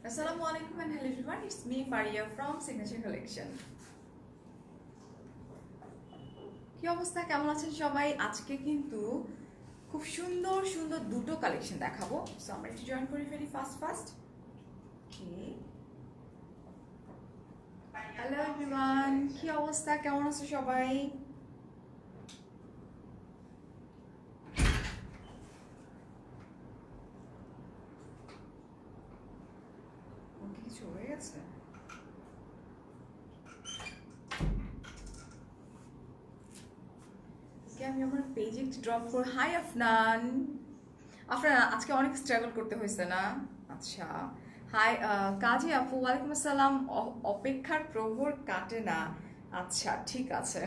Assalamu alaikum and hello everyone, it's me Faria from Signature Collection. কি অবস্থা, কেমন আছেন সবাই? আজকে কিন্তু খুব সুন্দর সুন্দর দুটো কালেকশন দেখাবো। সো আমরা একটু জয়েন করে ফেলি ফার্স্ট। হ্যালো এভরিওয়ান, কি অবস্থা, কেমন আছো সবাই? কিছু হয়ে গেছে? আমি আমার পেজে একটু ড্রপ করে হাই আফনান। আপনারা আজকে অনেক স্ট্রাগল করতে হয়েছে না? আচ্ছা, হাই কাজী আপু, ওয়ালাইকুম আসসালাম। অপেক্ষার প্রহর কাটে না। আচ্ছা ঠিক আছে,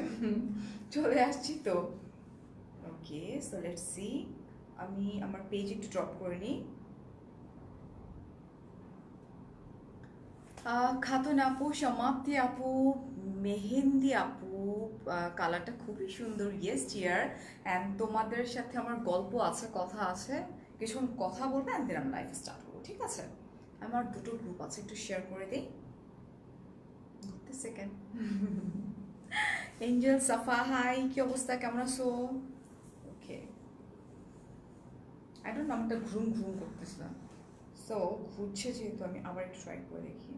চলে আসছি তো। ওকে, সো লেটস সি। আমি আমার পেজ একটু ড্রপ করে নিই। খাতুন আপু, সমাপ্তি আপু, মেহেন্দি আপু, কালারটা খুবই সুন্দর। Yes chair. অ্যান্ড তোমাদের সাথে আমার গল্প আছে, কথা আছে, কিছুক্ষণ কথা বলবে অ্যান্ড দেন আমি লাইফ স্টার্ট করবো, ঠিক আছে? আমার দুটো গ্রুপ আছে, একটু শেয়ার করে দিই। সেকেন্ড। এঞ্জেল সাফা, হাই, কি অবস্থা, কেমন আছো? ওকে, আই ডোন্ট নো, আমারটা ঘুম ঘুম করতেছিলাম। সো ঘুরছে যেহেতু আমি আবার একটু ট্রাই করে দেখি।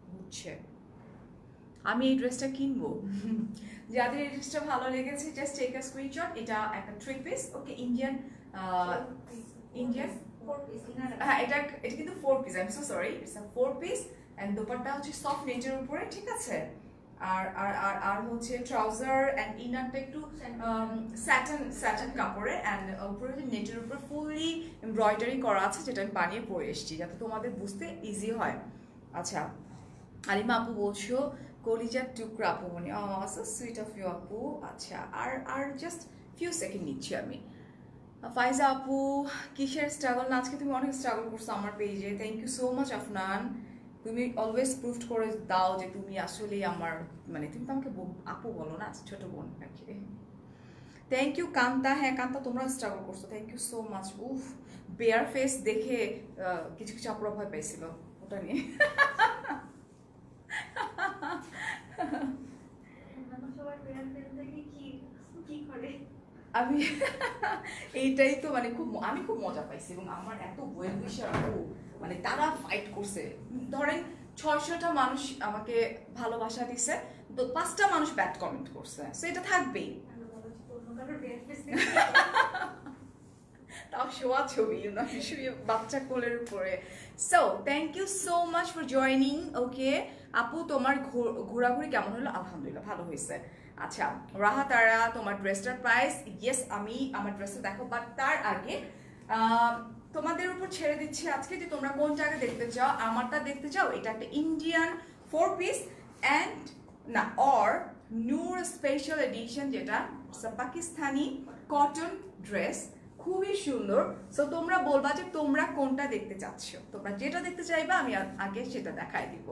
ঘুরছে। আমি এই ড্রেসটা কিনবো। যাদের এই ড্রেসটা ভালো লেগেছে জাস্ট টেক আ স্ক্রিনশট। এটা একটা 3 পিস, ওকে, ইন্ডিয়ান। হ্যাঁ, এটা কিন্তু 4 piece. I am so sorry, it's a 4 piece and dupatta হচ্ছে সফট নেটের উপরে, ঠিক আছে? আর আর আর আর হচ্ছে ট্রাউজার এন্ড ইনারটা একটু স্যাটেন কাপড়ে এন্ড উপরে নেটের উপরে ফুললি এমব্রয়ডারি করা আছে, যেটা আমি বানিয়ে পরে এসেছি যাতে তোমাদের বুঝতে ইজি হয়। আচ্ছা, আলিমা আপু বলছো কলিজার টুকরা আপু, মানে সো সুইট অফ ইউ আপু। আচ্ছা, আর আর জাস্ট ফিউ সেকেন্ড নিচ্ছি আমি। ফাইজা আপু, কিসের স্ট্রাগল না? আজকে তুমি অনেক স্ট্রাগল করছো আমার পেজে। Thank you so much Afnan. তুমি অলওয়েজ প্রুভ করে দাও যে তুমি আসলেই আমার, মানে তুমি তো আমাকে আপু বলো না, ছোট বোন আর কি। Thank you Kanta. হ্যাঁ কান্তা, তোমরা স্ট্রাগল করছো, থ্যাংক ইউ সো মাচ। উফ, বেয়ার ফেস দেখে কিছু কিছু আপুরা ভয় পাইছিল ওটা নিয়ে। আমি এইটাই তো, মানে আমি খুব মজা পাইছি এবং আমার এত ওয়েল উইশার আপু, মানে তারা ফাইট করছে। ধরেন 600টা মানুষ আমাকে ভালোবাসা দিছে, তো 5টা মানুষ ব্যাড কমেন্ট করছে, সো এটা থাকবেই। তাও শোয়া ছবি, শুয়ে বাচ্চা কোলের উপরে। So thank you so much for joining. Okay আপু, তোমার ঘোরাঘুরি কেমন হলো? আলহামদুলিল্লাহ ভালো হয়েছে। আচ্ছা রাহা তারা, তোমার ড্রেসটার প্রাইস? ইয়েস, আমি আমার ড্রেসটা দেখো, বাট তার আগে তোমাদের উপর ছেড়ে দিচ্ছি আজকে যে তোমরা কোন জায়গায় দেখতে চাও। আমারটা দেখতে চাও, এটা একটা ইন্ডিয়ান 4 পিস অ্যান্ড না অর নূর স্পেশাল এডিশন, যেটা পাকিস্তানি কটন ড্রেস, খুবই সুন্দর। সো তোমরা বলবা যে তোমরা কোনটা দেখতে চাচ্ছ, তোমরা যেটা দেখতে চাইবা আমি আগে সেটা দেখাই দিব।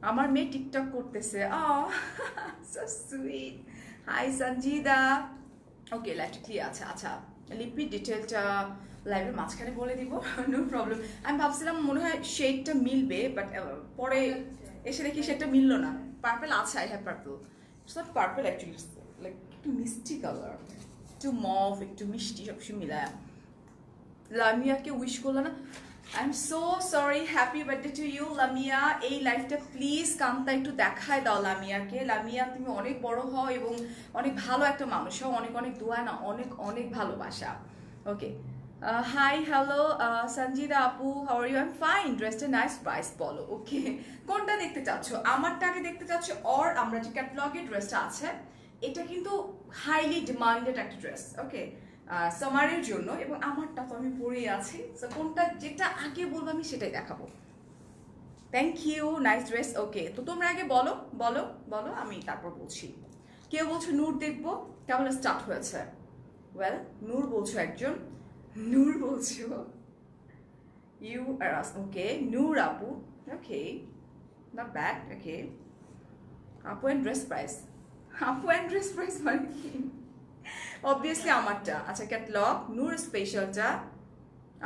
আমার মেয়ে টিকটক করতেছে, সো সুইট। হাই সঞ্জিদা। ওকে, লাইভটা ক্লিয়ার আছে। আচ্ছা, লিপির ডিটেলটা লাইভের মাঝখানে বলে দিব, নো প্রবলেম। আমি ভাবছিলাম মনে হয় শেডটা মিলবে, বাট পরে এসে দেখি শেডটা মিললো না। পার্পল আছে, I have purple. It's not purple actually, like একটু মিষ্টি কালার, একটু মভ, একটু মিষ্টি, সব কিছু মিলায়। লামিয়াকে উইশ করলো না? I am so sorry, happy birthday to you Lamia. এই লাইফটা প্লিজ কান্তা একটু দেখায় দাও লামিয়াকে। লামিয়া, তুমি অনেক বড় হও এবং অনেক ভালো একটা মানুষ হও। অনেক অনেক দোয়া না, অনেক অনেক ভালোবাসা। ওকে, হাই হ্যালো সঞ্জিদা আপু, how are you? I am fine. ড্রেসটা নাইস, প্রাইস বলো। ওকে, কোনটা দেখতে চাচ্ছ? আমারটাকে দেখতে চাচ্ছ অর আমরা যে ক্যাটলগের ড্রেসটা আছে, এটা কিন্তু হাইলি ডিমান্ডেড একটা ড্রেস, ওকে, সামারের জন্য, এবং আমারটা তো আমি পরেই আছি। সো কোনটা যেটা আগে বলবো আমি সেটাই দেখাবো। Thank you, nice dress. Okay, তো তোমরা আগে বলো বলো বলো, আমি তারপর বলছি। কেউ বলছো নূর দেখবো, কেমন স্টার্ট হয়েছে? ওয়েল, নূর বলছো একজন, নূর বলছো, ইউ আর ওকে, নূর আপু, ওকে, নট ব্যাড। ওকে, আপু অ্যান্ড ড্রেস প্রাইস, আপু অ্যান্ড ড্রেস প্রাইস মানে কি? অবভিয়াসলি আমারটা। আচ্ছা, ক্যাটলগ নূর স্পেশালটা,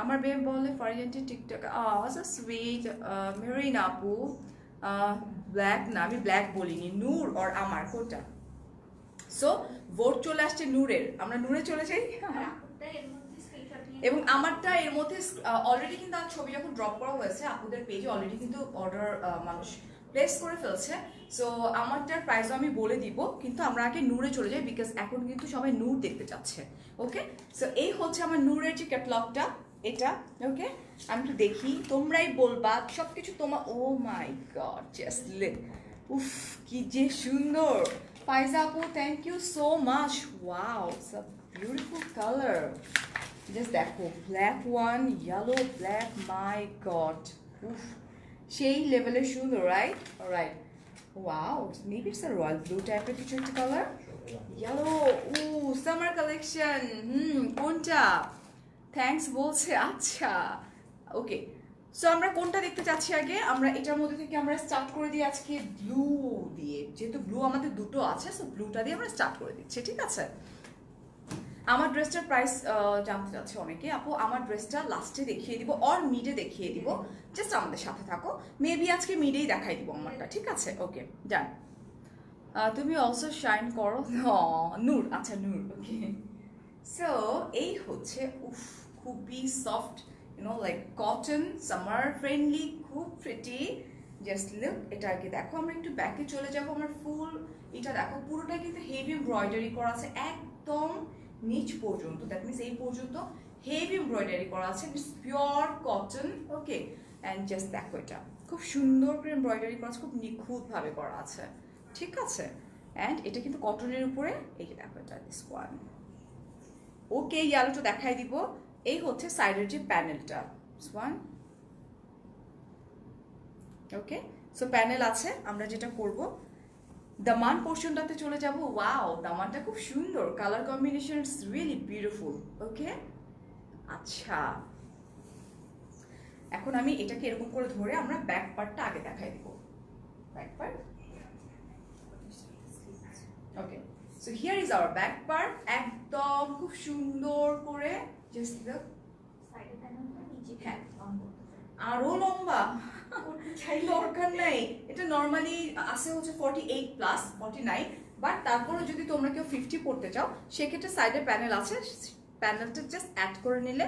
আমার বেম বলে ফারিয়ান্টি টিকটক সো সুইট মেরিন আপু ব্ল্যাক না আমি ব্ল্যাক বলিনি নূর আর আমার কোনটা সো ভোট চলে আসছে নূরের আমরা নূরে চলে যাই এবং আমারটা এর মধ্যে অলরেডি কিন্তু আমার ছবি যখন ড্রপ করা হয়েছে আপুদের পেজে অলরেডি কিন্তু অর্ডার মানুষ প্লেস করে ফেলছে সো আমারটার প্রাইসও আমি বলে দিব কিন্তু আমরা আগে নূরে চলে যাই বিকজ এখন কিন্তু সবাই নূর দেখতে চাচ্ছে ওকে সো এই হচ্ছে আমার নূরের যে ক্যাটালগটা এটা ওকে আমি একটু দেখি তোমরাই বলবা সবকিছু তোমার ও মাই গড জাস্ট উফ কি যে সুন্দর ফাইজা আপু thank you so much wow it's a beautiful colour just দেখো black one yellow black my god উফ সেই লেভেলের সুন্দর right right wow maybe it's a royal blue টাইপের কিছু একটা কালার ইয়েলো ও সামার কালেকশন কোনটা থ্যাঙ্কস বলছে আচ্ছা ওকে সো আমরা কোনটা দেখতে চাচ্ছি আগে আমরা এটার মধ্যে থেকে আমরা স্টার্ট করে দিই আজকে ব্লু দিয়ে যেহেতু ব্লু আমাদের দুটো আছে সো ব্লুটা দিয়ে আমরা স্টার্ট করে দিচ্ছি ঠিক আছে আমার ড্রেসটার প্রাইস জানতে চাচ্ছে অনেকে আপু আমার ড্রেসটা লাস্টে দেখিয়ে দিব অর মিডে দেখিয়ে দিব জাস্ট আমাদের সাথে থাকো মেবি আজকে মিডেই দেখাই দিব আমারটা ঠিক আছে ওকে ডান তুমি অলসো শাইন করো নূর আচ্ছা নূর ওকে সো এই হচ্ছে উফ খুবই soft like cotton summer friendly খুব প্রিটি জাস্ট লুক এটা আগে দেখো আমরা একটু ব্যাকে চলে যাবো আমার ফুল এটা দেখো পুরোটা কিন্তু হেভি এমব্রয়ডারি করা আছে একদম নিচ পর্যন্ত দ্যাট মিনস এই পর্যন্ত হেভি এমব্রয়ডারি করা আছে it's pure cotton okay and just দেখো এটা খুব সুন্দর করে এমব্রয়ডারি করা আছে খুব নিখুঁতভাবে করা আছে ঠিক আছে অ্যান্ড এটা কিন্তু কটনের উপরে এই যে দেখো এটা দিস ওয়ান ওকে ইয়ালোটা দেখাই দিব এই হচ্ছে সাইডের যে প্যানেলটা ওয়ান ওকে সো প্যানেল আছে আমরা যেটা করব দামান পোর্শনটাতে চলে যাব ওয়াও দামানটা খুব সুন্দর colour combination it's really beautiful ওকে আচ্ছা এখন আমি এটাকে এরকম করে ধরে আমরা ব্যাক পার্টটা আগে দেখাই দিব back part okay so here is hour back part একদম খুব সুন্দর করে জাস্ট লুক হ্যাঁ আরো লম্বা দরকার নাই এটা নর্মালি আছে হচ্ছে 48 প্লাস 49 বাট তারপরে যদি তোমরা কেউ 50 পড়তে চাও সেক্ষেত্রে সাইডে প্যানেল আছে প্যানেলটা জাস্ট অ্যাড করে নিলে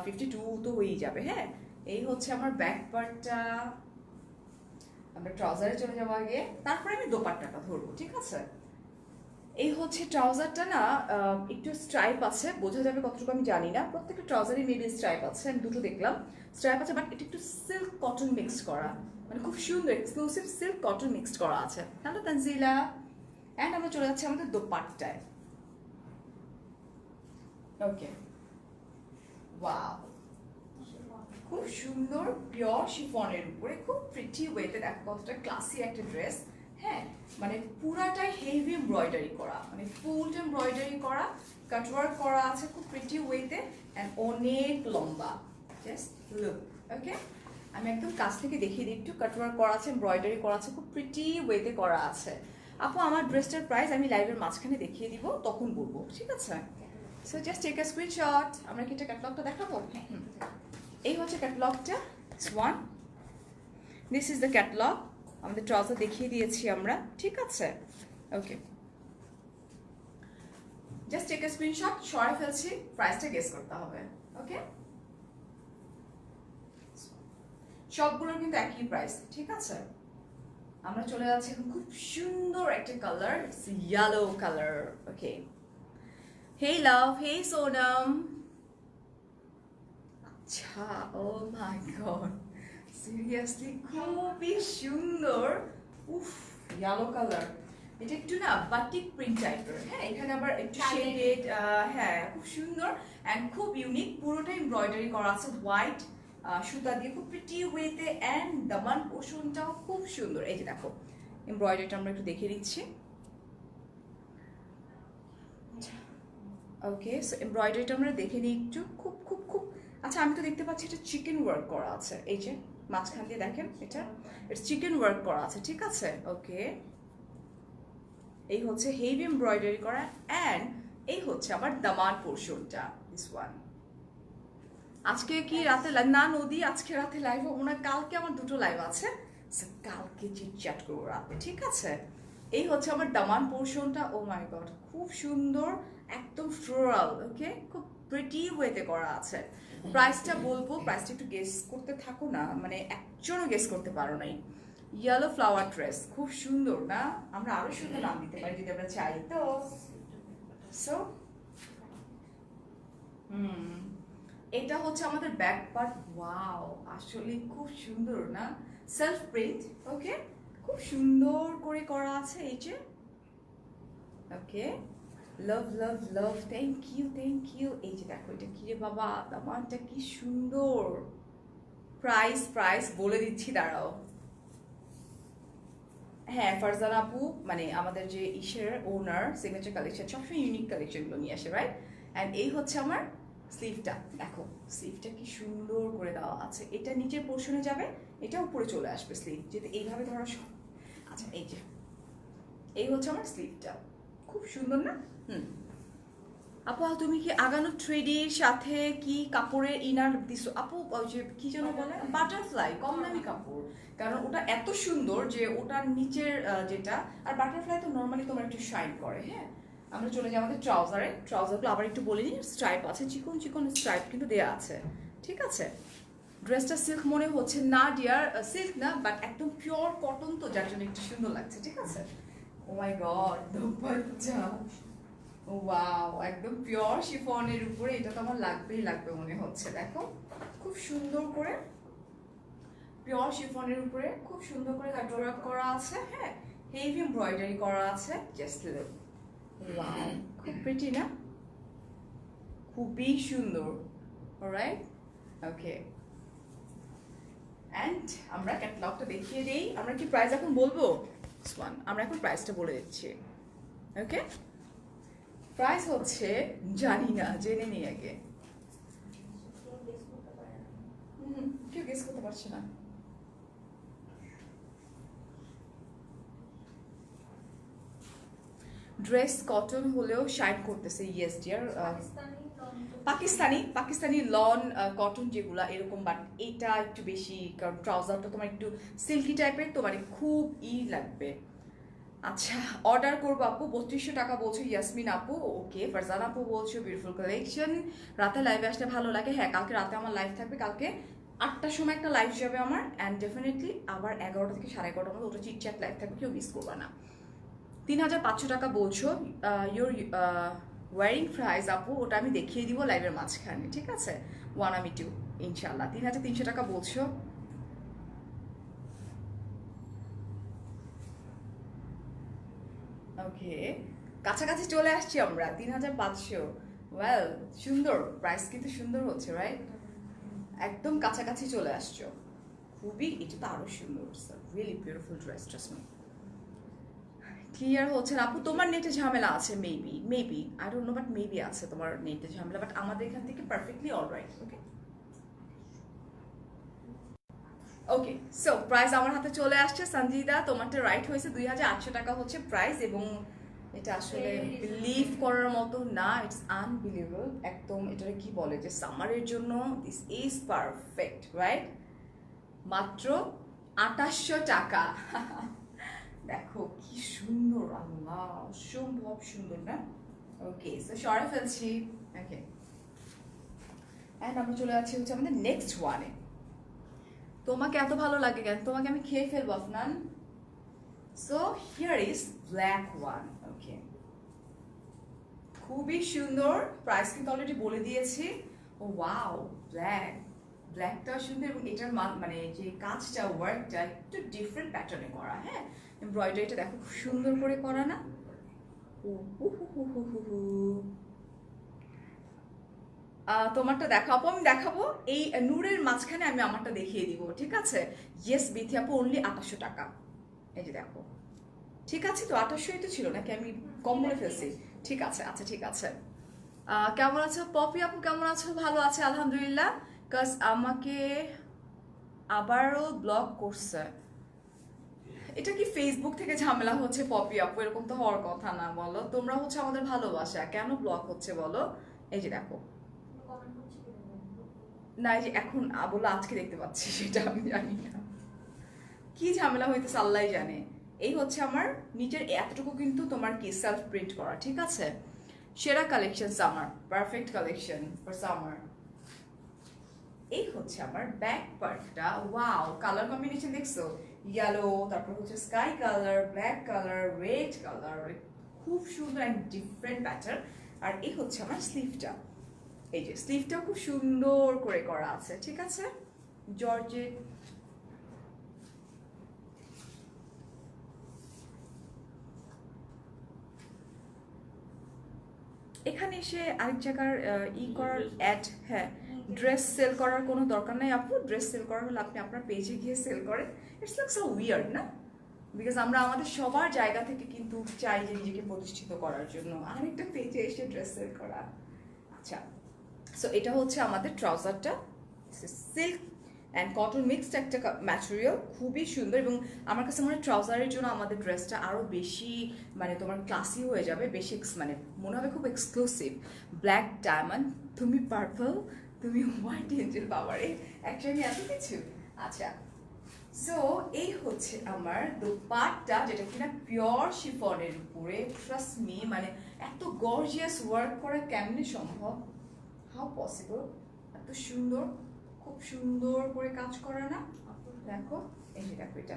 52 তো হয়েই যাবে হ্যাঁ এই হচ্ছে আমার ব্যাক পার্টটা আমরা ট্রাউজারে চলে যাবো আগে তারপরে আমি দোপাট্টাটা ধরবো ঠিক আছে এই হচ্ছে ট্রাউজারটা না একটু স্ট্রাইপ আছে বোঝা যাবে কতটুকু আমি জানি না প্রত্যেকটা ট্রাউজারই মেবি স্ট্রাইপ আছে আমি দুটো দেখলাম স্ট্রাইপ আছে বাট এটা একটু সিল্ক কটন মিক্সড করা মানে খুব সুন্দর এক্সক্লুসিভ সিল্ক কটন মিক্সড করা আছে হ্যালো তানজিলা অ্যান্ড আমরা চলে যাচ্ছি আমাদের দোপাট্টায় ওকে ওয়াও খুব সুন্দর পিওর শিফনের উপরে খুব প্রিটি ওয়েতে দেখো কতটা ক্লাসি একটা ড্রেস হ্যাঁ মানে পুরাটাই হেভি এমব্রয়ডারি করা মানে ফুল এমব্রয়ডারি করা কাটওয়ার্ক করা আছে খুব প্রিটি ওয়েতে এন্ড অনেক লম্বা জাস্ট লুক ওকে আমি একদম কাছ থেকে দেখিয়ে দিই একটু কাটওয়ার্ক করা আছে এমব্রয়ডারি করা আছে খুব প্রিটি ওয়েতে করা আছে আপু আমার ড্রেসটার প্রাইস আমি লাইভের মাঝখানে দেখিয়ে দিব তখন বলবো ঠিক আছে so just take a screenshot আমরা কি এটা ক্যাটালগটা দেখাবো এই হচ্ছে ক্যাটালগটা one this is the catalogue আমাদের ট্রাউজার দেখিয়ে দিয়েছি আমরা ঠিক আছে okay just take a screenshot সরাই ফেলছি প্রাইসটা গেস করতে হবে ওকে সবগুলোর কিন্তু একই প্রাইস ঠিক আছে আমরা চলে যাচ্ছি এখন খুব সুন্দর একটা colour it's yellow colour okay hey love hey Sonam আচ্ছা ও মাই গড সিরিয়াসলি খুবই সুন্দর উফ ইয়েলো কালার এটা একটু না বাটিক প্রিন্ট টাইপের হ্যাঁ এখানে আবার একটু শেডেড হ্যাঁ খুব সুন্দর এন্ড খুব ইউনিক পুরোটা এমব্রয়ডারি করা আছে হোয়াইট সুতা দিয়ে খুব প্রিটি ওয়েতে এন্ড দামান পোর্শনটাও খুব সুন্দর এই যে দেখো এমব্রয়ডারিটা আমরা একটু দেখিয়ে দিচ্ছি ওকে সো এমব্রয়ডারিটা আমরা দেখে নিই একটু খুব খুব খুব আচ্ছা আমি তো দেখতে পাচ্ছি এটা চিকেন ওয়ার্ক করা আছে এই যে মাঝখান দিয়ে দেখেন এটা ইটস চিকেন ওয়ার্ক করা আছে ঠিক আছে ওকে এই হচ্ছে হেভি এমব্রয়ডারি করা এন্ড এই হচ্ছে আমার দামান পোর্শনটা দিস ওয়ান আজকে কি রাতে না নদী, আজকে রাতে লাইভ হবো না, কালকে আমার দুটো লাইভ আছে। So, কালকে চিটচ্যাট করবো রাতে, ঠিক আছে? এই হচ্ছে আমার দামান পোর্শনটা। ও মাই গড, খুব সুন্দর, একদম ফ্লোরাল, ওকে, খুব প্রিটি ওয়েতে করা আছে। প্রাইসটা বলবো, প্রাইসটা একটু গেস করতে থাকো না, মানে একজনও গেস করতে পারো নাই। ইয়েলো ফ্লাওয়ার ড্রেস, খুব সুন্দর না? আমরা আরো সুন্দর নাম দিতে পারি যদি আমরা চাই তো। সো এটা হচ্ছে আমাদের ব্যাক পার্ট। ওয়াও, আসলে খুব সুন্দর না? সেলফ প্রিন্ট, ওকে, খুব সুন্দর করে করা আছে এই যে, ওকে। লাভ লাভ লাভ, থ্যাংক ইউ থ্যাংক ইউ। এই যে দেখো, এটা কি রে বাবা, দামানটা কি সুন্দর। প্রাইস প্রাইস বলে দিচ্ছি, দাঁড়াও। হ্যাঁ, ফারজানা আপু মানে আমাদের যে ইসের ওনার, সিগনেচার কালেকশন সবসময় ইউনিক কালেকশনগুলো নিয়ে আসে, রাইট? অ্যান্ড এই হচ্ছে আমার স্লিভটা, দেখো স্লিভটা কি সুন্দর করে দেওয়া আছে। এটা নিচের পোর্শনে যাবে, এটা উপরে চলে আসবে স্লিভ, যেটা এইভাবে ধরা। আচ্ছা, এই যে এই হচ্ছে আমার স্লিভটা, খুব সুন্দর না? আপু তুমি কি আগানো থ্রেডির সাথে কি কাপড়ের ইনার দিছো? আপু ওই যে কি যেন বলে, বাটারফ্লাই, কম দামি কাপড়, কারণ ওটা এত সুন্দর যে ওটার নিচের যেটা, আর বাটারফ্লাই তো নর্মালি তোমার একটু শাইন করে। হ্যাঁ, আমরা চলে যাই আমাদের ট্রাউজারে। ট্রাউজারগুলো আবার একটু বলে নিই, স্ট্রাইপ আছে, চিকন চিকন স্ট্রাইপ কিন্তু দেওয়া আছে, ঠিক আছে? ড্রেসটা সিল্ক মনে হচ্ছে না ডিয়ার, সিল্ক না, বাট একদম পিওর কটন, তো যার জন্য একটু সুন্দর লাগছে, ঠিক আছে? ও মাই গড, দোপাট্টা, ওয়াও, একদম পিওর শিফনের উপরে, এটা তো আমার লাগবেই লাগবে মনে হচ্ছে। দেখো খুব সুন্দর করে পিওর শিফনের উপরে খুব সুন্দর করে কাটওয়ার্ক করা আছে। হ্যাঁ, হেভি এমব্রয়ডারি করা আছে, জাস্ট লুক, ওয়াও, খুব প্রিটি না? খুবই সুন্দর, অলরাইট, ওকে। অ্যান্ড আমরা ক্যাটালগটা দেখিয়ে দেই। আমরা কি প্রাইস এখন বলবো? আমরা এখন প্রাইসটা বলে দিচ্ছি, ওকে? প্রাইস হচ্ছে, জানি না, জেনে নিই আগে। কেউ গেস করতে পারছে না। ড্রেস কটন হলেও শাইন করতেছে, yes dear. Pakistani loan cotton যেগুলা এরকম, বাট এটা একটু বেশি, কারণ ট্রাউজারটা তোমার একটু সিল্কি টাইপের, তো মানে খুব লাগবে। আচ্ছা, অর্ডার করবো আপু, 3200 টাকা বলছো ইয়াসমিন আপু, ওকে। ফারজানা আপু বলছো বিউটিফুল কালেকশন, রাতে লাইভে আসতে ভালো লাগে। হ্যাঁ, কালকে রাতে আমার লাইভ থাকবে, কালকে 8টার সময় একটা লাইভ যাবে আমার, অ্যান্ড ডেফিনেটলি আবার 11টা থেকে 11:30টার মধ্যে ওটা চিটচ্যাট লাইভ থাকবে, কেউ মিস করবে না। 3500 টাকা বলছো, ইউর ওয়ারিং প্রাইস আপু, ওটা আমি দেখিয়ে দিব লাইভের মাঝখানে, ঠিক আছে? 1 আমি 2 ইনশাল্লাহ। 3300 টাকা বলছো, ওকে, কাছাকাছি চলে আসছি আমরা, 3500। ওয়েল, সুন্দর প্রাইস, কিন্তু সুন্দর হচ্ছে, রাইট? একদম কাছাকাছি চলে আসছো, খুবই, এটা তো আরো সুন্দর, really beautiful dress, trust me. Clear হচ্ছে না আপু, তোমার নেটে ঝামেলা আছে, maybe I don't no, but maybe আছে তোমার নেটে ঝামেলা, বাট আমাদের এখান থেকে পারফেক্টলি অলরাইট, ওকে। ওকে, সো প্রাইস আমার হাতে চলে আসছে। সঞ্জিদা, তোমারটা রাইট হয়েছে, 2800 টাকা হচ্ছে প্রাইস, এবং এটা আসলে বিলিভ করার মতো না, ইটস আনবিলিভেবল একদম। এটা কি বলে যে সামারের জন্য দিস ইজ পারফেক্ট, রাইট? মাত্র 2800 টাকা। দেখো কি সুন্দর, আল্লাহ, অসম্ভব সুন্দর না? ওকে, সো সরে ফেলছি, ওকে। অ্যান্ড আমরা চলে যাচ্ছি হচ্ছে আমাদের নেক্সট ওয়ানে। তোমাকে এত ভালো লাগে কেন? তোমাকে আমি খেয়ে ফেলবো Afnan. So here is black one, okay, খুবই সুন্দর। প্রাইস কিন্তু অলরেডি বলে দিয়েছি। ও ওয়াও, ব্ল্যাকটা সুন্দর, এবং এটার মানে যে কাজটা, ওয়ার্কটা একটু ডিফারেন্ট প্যাটার্নে করা। হ্যাঁ, এমব্রয়ডারিটা দেখো খুব সুন্দর করে করা না? তোমারটা দেখাবো, আমি দেখাবো এই নূরের মাঝখানে, আমি আমারটা দেখিয়ে দিব, ঠিক আছে? ইয়েস বিথি আপু, অনলি 2800 টাকা। এই যে দেখো, ঠিক আছে তো? 2800ই তো ছিল নাকি, আমি কম বলে ফেলছি? ঠিক আছে, আচ্ছা ঠিক আছে। কেমন আছো পপি আপু, কেমন আছো? ভালো আছে আলহামদুলিল্লাহ। কাজ আমাকে আবারও ব্লক করছে, এটা কি ফেসবুক থেকে ঝামেলা হচ্ছে পপি আপু? এরকম তো হওয়ার কথা না, বলো? তোমরা হচ্ছে আমাদের ভালোবাসা, কেন ব্লক হচ্ছে বলো? এই যে দেখো, না এই যে এখন বললো আজকে দেখতে পাচ্ছি, সেটা আমি জানি না কি ঝামেলা হইতেছে, আল্লাহ জানে। এই হচ্ছে আমার নিচের এতটুকু কিন্তু তোমার কি সেলফ প্রিন্ট করা, ঠিক আছে। সেরা collection summer, perfect collection for summer. এই হচ্ছে আমার ব্যাক পার্টটা। ওয়াও, কালার কম্বিনেশন দেখছো, ইয়েলো, তারপর হচ্ছে sky colour, black colour, red colour, খুব সুন্দর অ্যান্ড ডিফারেন্ট প্যাটার্ন। আর এই হচ্ছে আমার স্লিভটা, এই যে স্লিভটা খুব সুন্দর করে করা আছে, ঠিক আছে, জর্জেট। এখানে এসে আরেক জায়গার করার অ্যাড, হ্যাঁ, ড্রেস সেল করার কোনো দরকার নাই আপু। ড্রেস সেল করার হলে আপনি আপনার পেজে গিয়ে সেল করেন। ইটস লাইক সো উইয়ার্ড না, বিকজ আমরা আমাদের সবার জায়গা থেকে কিন্তু চাই যে নিজেকে প্রতিষ্ঠিত করার জন্য আরেকটা পেজে এসে ড্রেস সেল করা। আচ্ছা, সো এটা হচ্ছে আমাদের ট্রাউজারটা, সিল্ক অ্যান্ড কটন মিক্সড একটা ম্যাটেরিয়াল, খুবই সুন্দর। এবং আমার কাছে মনে হয় ট্রাউজারের জন্য আমাদের ড্রেসটা আরও বেশি মানে তোমার ক্লাসি হয়ে যাবে, বেশি মানে মনে হবে খুব এক্সক্লুসিভ। ব্ল্যাক ডায়মন্ড, তুমি পার্পল, তুমি হোয়াইট এঞ্জেল, বাবারে একসঙ্গে এত কিছু। আচ্ছা, সো এই হচ্ছে আমার দোপাট্টা, যেটা কিনা পিওর শিফনের উপরে, ট্রাস্ট মি, মানে এত গর্জিয়াস ওয়ার্ক করা কেমনে সম্ভব, হাউ পসিবল, এত সুন্দর, খুব সুন্দর করে কাজ করা না। দেখো এই যে, দেখো এটা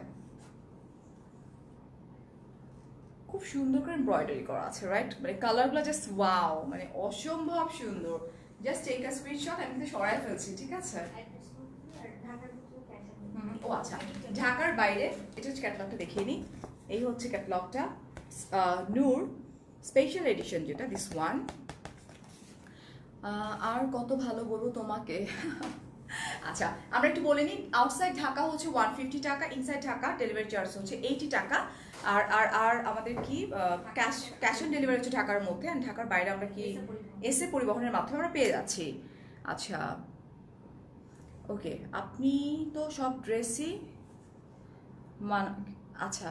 খুব সুন্দর করে এমব্রয়ডারি করা আছে, রাইট, মানে কালারগুলো জাস্ট ওয়াও, মানে অসম্ভব সুন্দর। জাস্ট টেক আ স্ক্রিনশট, আমি কিন্তু সরাই ফেলছি, ঠিক আছে। ও আচ্ছা, ঢাকার বাইরে এটা হচ্ছে ক্যাটালগটা, দেখিয়ে নিই। এই হচ্ছে ক্যাটালগটা, নূর স্পেশাল এডিশন, যেটা দিস ওয়ান। আর কত ভালো বলবো তোমাকে। আচ্ছা, আমরা একটু বলে নিই, আউটসাইড ঢাকা হচ্ছে 150 টাকা, ইনসাইড ঢাকা ডেলিভারি চার্জ হচ্ছে 80 টাকা। আর আর আর আমাদের কি ক্যাশ অন ডেলিভারি হচ্ছে ঢাকার মধ্যে, অ্যান্ড ঢাকার বাইরে আমরা কি এসে পরিবহনের মাধ্যমে আমরা পেয়ে যাচ্ছি। আচ্ছা, ওকে, আপনি তো সব ড্রেসই আচ্ছা,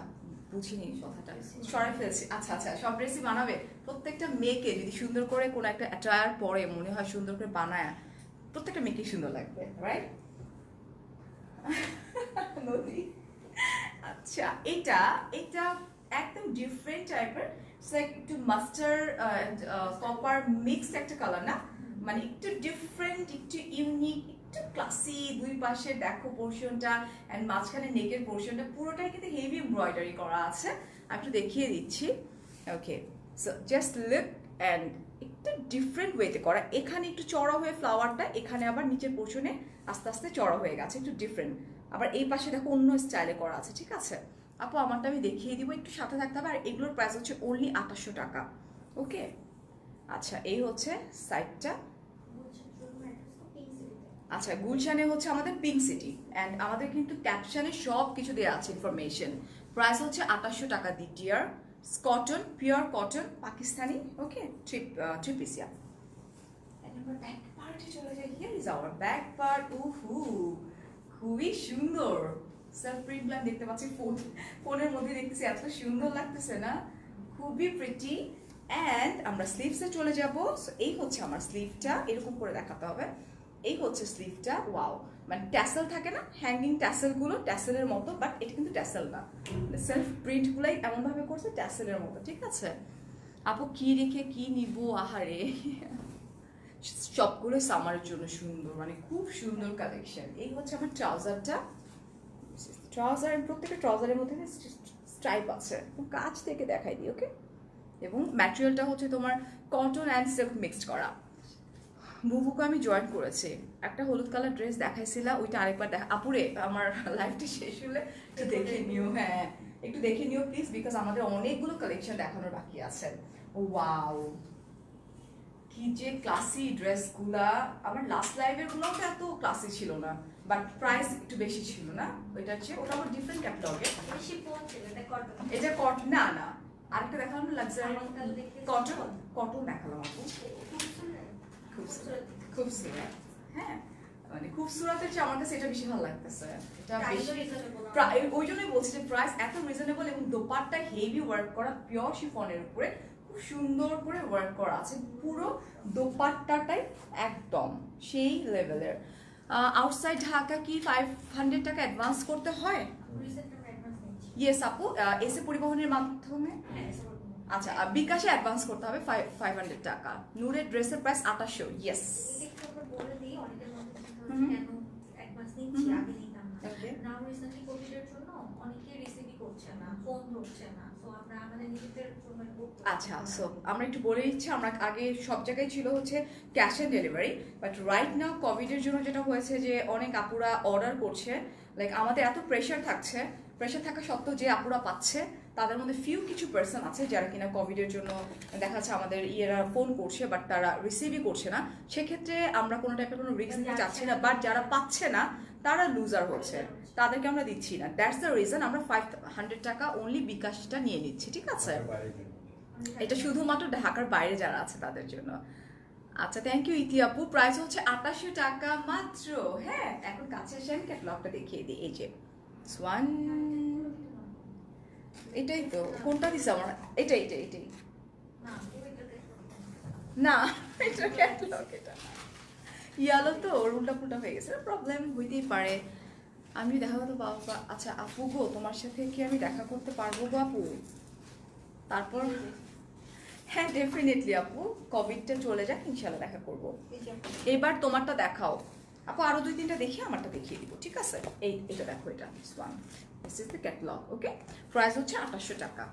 বুঝিনি কথাটা, সরাই ফেলছি। আচ্ছা আচ্ছা, সব ড্রেসই বানাবে। প্রত্যেকটা মেয়েকে যদি সুন্দর করে কোনো একটা অ্যাটায়ার পরে মনে হয় সুন্দর করে বানায়, প্রত্যেকটা মেয়েকে সুন্দর লাগবে, রাইট। নদী, আচ্ছা, এটা এটা একদম ডিফারেন্ট টাইপের, একটু মাস্টার্ড কপার মিক্সড একটা কালার না, মানে একটু ডিফারেন্ট, একটু ইউনিক, একটু ক্লাসি। দুই পাশে দেখো পোর্শনটা, অ্যান্ড মাঝখানে নেকের পোর্শনটা পুরোটাই কিন্তু হেভি এমব্রয়ডারি করা আছে। আমি একটু দেখিয়ে দিচ্ছি। ওকে, সো জাস্ট লুক, অ্যান্ড একটু ডিফারেন্ট ওয়েতে করা। এখানে একটু চড়া হয়ে ফ্লাওয়ারটা, এখানে আবার নিচের পোর্শনে আস্তে আস্তে চড়া হয়ে গেছে, একটু ডিফারেন্ট। আবার এই পাশে দেখো অন্য স্টাইলে করা আছে, ঠিক আছে আপু, আমারটা আমি দেখিয়ে দিব, একটু সাথে থাকতে হবে। আর এগুলোর প্রাইস হচ্ছে অনলি 2800 টাকা। ওকে, আচ্ছা, এই হচ্ছে সাইডটা। আচ্ছা, গুলশানে হচ্ছে আমাদের পিঙ্ক সিটি, অ্যান্ড আমাদের কিন্তু ক্যাপশনে সব কিছু দেওয়া আছে ইনফরমেশন। প্রাইস হচ্ছে 2800 টাকা দ্বিতীয়ার, কটন, পিওর কটন, পাকিস্তানি। ওকে, থ্রি পিসিয়া। ব্যাক পার্টে চলে যাই, here is hour back part. উহু, খুবই সুন্দর সেলফ প্রিন্ট আমি দেখতে পাচ্ছি, ফোনের মধ্যে দেখতেছি, এত সুন্দর লাগতেছে না, খুবই প্রিটি। অ্যান্ড আমরা স্লিভসে চলে যাব। এই হচ্ছে আমার স্লিভটা, এরকম করে দেখাতে হবে। এই হচ্ছে স্লিভটা, ওয়াও, মানে ট্যাসেল থাকে না, হ্যাঙ্গিং ট্যাসেলগুলো ট্যাসেলের মতো, বাট এটা কিন্তু ট্যাসেল না, সেলফ প্রিন্টগুলাই এমনভাবে করছে ট্যাসেলের মতো, ঠিক আছে আপু। কি রেখে কি নিব, আহারে, সবগুলো সামারের জন্য সুন্দর, মানে খুব সুন্দর কালেকশন। এই হচ্ছে আমার ট্রাউজারটা, ট্রাউজার, প্রত্যেকটা ট্রাউজারের মধ্যে স্ট্রাইপ আছে, কাছ থেকে দেখাই দিই। ওকে, এবং ম্যাটেরিয়ালটা হচ্ছে তোমার কটন অ্যান্ড সিল্ক মিক্সড করা। বুবুকে আমি জয়েন করেছি, একটা হলুদ কালার ড্রেস দেখাইছিলাম, ওইটা আরেকবার আপুরে, আমার লাইফটা শেষ হলে একটু দেখে নিও, হ্যাঁ একটু দেখে নিও প্লিজ, বিকজ আমাদের অনেকগুলো কালেকশন দেখানোর বাকি আছে। ওয়াও, কি যে ক্লাসি ড্রেসগুলা, আমার লাস্ট লাইভের গুলো তো এত ক্লাসি ছিল না, বাট প্রাইস একটু বেশি ছিল না, ওইটা হচ্ছে ওটা আবার ডিফারেন্ট ক্যাটালগে। এটা কটন না, না আরেকটা দেখালাম না, লাক্সারি কটন, কটন দেখালাম আপু, খুব সুন্দর, হ্যাঁ, মানে খুব সুরাতের চেয়ে আমার কাছে এটা বেশি ভালো লাগতেছে। এটা ওই জন্যই বলছি যে প্রাইস এত রিজনেবল, এবং দোপাট্টা হেভি ওয়ার্ক করা পিওর শিফনের উপরে, খুব সুন্দর করে ওয়ার্ক করা আছে, পুরো দোপাট্টাটাই একদম সেই লেভেলের। আউটসাইড ঢাকা কি 500 টাকা অ্যাডভান্স করতে হয়? ইয়েস আপু, এসে পরিবহনের মাধ্যমে। আচ্ছা, বিকাশে অ্যাডভান্স করতে হবে 500 টাকা। নূরের ড্রেসের প্রাইস 2800। ইয়েস। আচ্ছা, সো আমরা একটু বলে দিচ্ছি, আমরা আগে সব জায়গায় ছিল হচ্ছে cash on delivery, but right now কোভিডের জন্য যেটা হয়েছে যে অনেক আপুরা অর্ডার করছে, লাইক আমাদের এত প্রেশার থাকা সত্ত্বেও যে আপুরা পাচ্ছে তাদের মধ্যে ফিউ কিছু পার্সন আছে যারা কিনা কোভিডের জন্য দেখা যাচ্ছে আমাদের ইয়েরা ফোন করছে বাট তারা রিসিভই করছে না। সেক্ষেত্রে আমরা কোনো টাইপের কোনো রিস্ক নিতে চাচ্ছি না, বাট যারা পাচ্ছে না তারা লুজার হচ্ছে, তাদেরকে আমরা দিচ্ছি না। দ্যাটস দ্য রিজন আমরা 500 টাকা অনলি বিকাশটা নিয়ে নিচ্ছি, ঠিক আছে? এটা শুধুমাত্র ঢাকার বাইরে যারা আছে তাদের জন্য। আচ্ছা, থ্যাংক ইউ ইতি আপু। প্রাইস হচ্ছে 2800 টাকা মাত্র। হ্যাঁ, এখন কাছে এসে আমি ক্যাটালগটা দেখিয়ে দিই। এই যে সোয়ান, এটাই তো। কোনটা দিছে আমার? এটাই না, এটা ক্যাটালগ। এটা ইয়ালো তো, ওর উল্টা পুল্টা হয়ে গেছে, প্রবলেম হইতেই পারে। আমি দেখা করতে পারবো? আচ্ছা আপু গো, তোমার সাথে কি আমি দেখা করতে পারবো গো আপু? তারপর হ্যাঁ ডেফিনেটলি আপু, কোভিডটা চলে যাক, ইনশাল্লাহ দেখা করবো। এবার তোমারটা দেখাও আপু, আরো 2-3টা দেখি, আমারটা দেখিয়ে দিব, ঠিক আছে? এটা দেখো, এটা this is the catalogue. Okay, price হচ্ছে 2800 টাকা।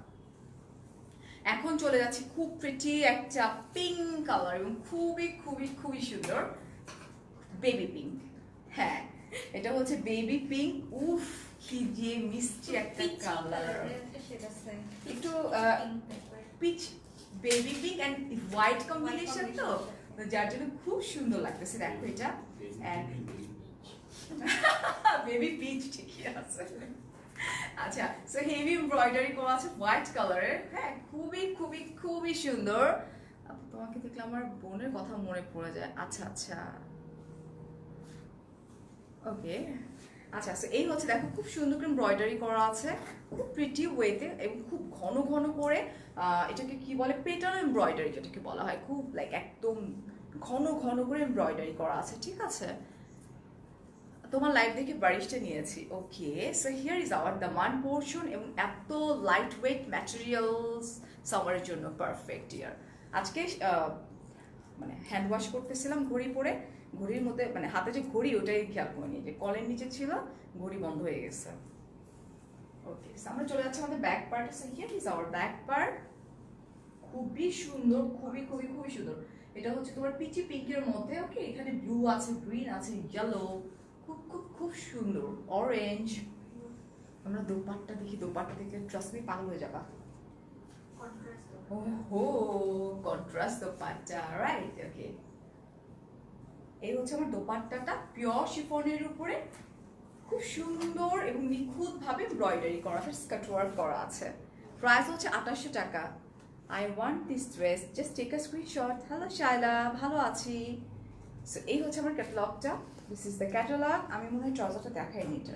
এখন চলে যাচ্ছি খুব প্রিটি একটা পিঙ্ক কালার, এবং খুবই খুবই খুবই সুন্দর বেবি পিঙ্ক। হ্যাঁ, এটা হচ্ছে বেবি পিঙ্ক। উফ, কি যে মিষ্টি একটা কালার, একটু peach baby pink and white combination, তো যার জন্য খুব সুন্দর লাগতেছে। দেখো এটা বেবি পিচ, ঠিকই আছে। আচ্ছা, সো হেভি এমব্রয়ডারি করা আছে হোয়াইট কালারের। হ্যাঁ, খুবই খুবই খুবই সুন্দর। তোমাকে দেখলে আমার বোনের কথা মনে পড়ে যায়। আচ্ছা ওকে, আচ্ছা, সো এই হচ্ছে দেখো, খুব সুন্দর করে এমব্রয়ডারি করা আছে, খুব প্রিটি ওয়েতে, এবং খুব ঘন ঘন করে এটাকে কি বলে, প্যাটার্ন এমব্রয়ডারি যেটাকে বলা হয়, খুব লাইক একদম ঘন ঘন করে এমব্রয়ডারি করা আছে, ঠিক আছে? তোমার লাইভ দেখে বারিশটা নিয়েছি। ওকে, so here is hour Daman portion, এবং এত লাইট ওয়েট ম্যাটেরিয়ালস সামারের জন্য পারফেক্ট। ইয়ার আজকে মানে হ্যান্ড ওয়াশ করতেছিলাম ঘড়ি পরে, ঘড়ির মধ্যে মানে হাতে যে ঘড়ি ওটাই খেয়াল করিনি, যে কলের নিচে ছিল, ঘড়ি বন্ধ হয়ে গেছে। ওকে, আমরা চলে যাচ্ছি আমাদের back part. Here is hour back part, খুবই সুন্দর, খুবই খুবই খুবই সুন্দর। এটা হচ্ছে তোমার পিচি পিঙ্কের মধ্যে। ওকে, এখানে ব্লু আছে, গ্রিন আছে, ইয়েলো, খুব খুব খুব সুন্দর, অরেঞ্জ। আমরা দোপাট্টা দেখি, দোপাট্টা দেখে ট্রাস্ট মি পাগল হয়ে যাবা। ওহো, কন্ট্রাস্ট দোপাট্টা, রাইট? ওকে, এই হচ্ছে আমার দোপাট্টাটা, পিওর শিফনের উপরে খুব সুন্দর এবং নিখুঁত ভাবে এমব্রয়ডারি করা আছে, স্কার্ট ওয়ার্ক করা আছে। প্রাইস হচ্ছে 2800 টাকা। I want this dress, just take a screenshot. Hello Shaila, ভালো আছি। সো এই হচ্ছে আমার ক্যাটালগটা, দিস ইজ দ্য ক্যাটালগ। আমি মনে হয় ট্রাউজারটা দেখাইনি, এটা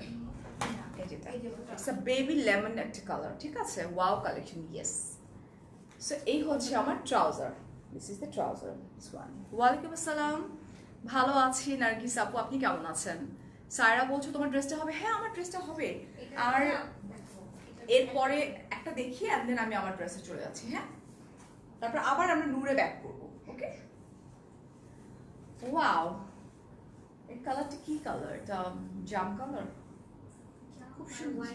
এই যেটা, ইটস আ বেবি লেমন একটা কালার, ঠিক আছে? Wow collection, yes. সো এই হচ্ছে আমার trouser, this is the trouser, this one. ওয়ালাইকুম আসসালাম, ভালো আছি নার্গিস আপু, আপনি কেমন আছেন? সায়রা বলছো তোমার ড্রেসটা হবে? হ্যাঁ, আমার ড্রেসটা হবে। আর এরপরে একটা দেখি, and then আমি আমার ড্রেসে চলে যাচ্ছি। হ্যাঁ, তারপর আবার আমরা নূরে ব্যাক করবো। ওকে, ওয়াও, এই কালারটা কি কালার? এটা জাম কালার, খুব সুন্দর।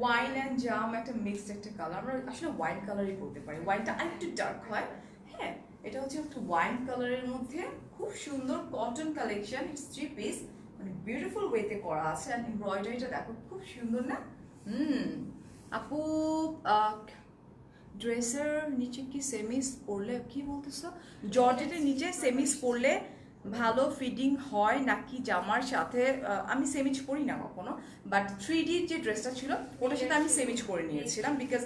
ওয়াইন অ্যান্ড জাম একটা মিক্সড একটা কালার। আমরা আসলে ওয়াইন কালারই করতে পারি, ওয়াইনটা আরেকটু ডার্ক হয়। হ্যাঁ, এটা হচ্ছে একটু ওয়াইন কালারের মধ্যে, খুব সুন্দর কটন কালেকশন, ইটস 3 পিস, মানে বিউটিফুল ওয়েতে করা আছে। আর এমব্রয়ডারিটা দেখো, খুব সুন্দর না? আপু, ড্রেসের নিচে কি সেমিস পরলে, কি বলতেছো? জর্জেটের নিচে সেমিস পরলে ভালো ফিটিং হয় নাকি জামার সাথে? আমি সেমিজ পরি না কখনো, বাট 3D যে ড্রেসটা ছিল ওটার সাথে আমি সেমিজ করে নিয়েছিলাম, বিকজ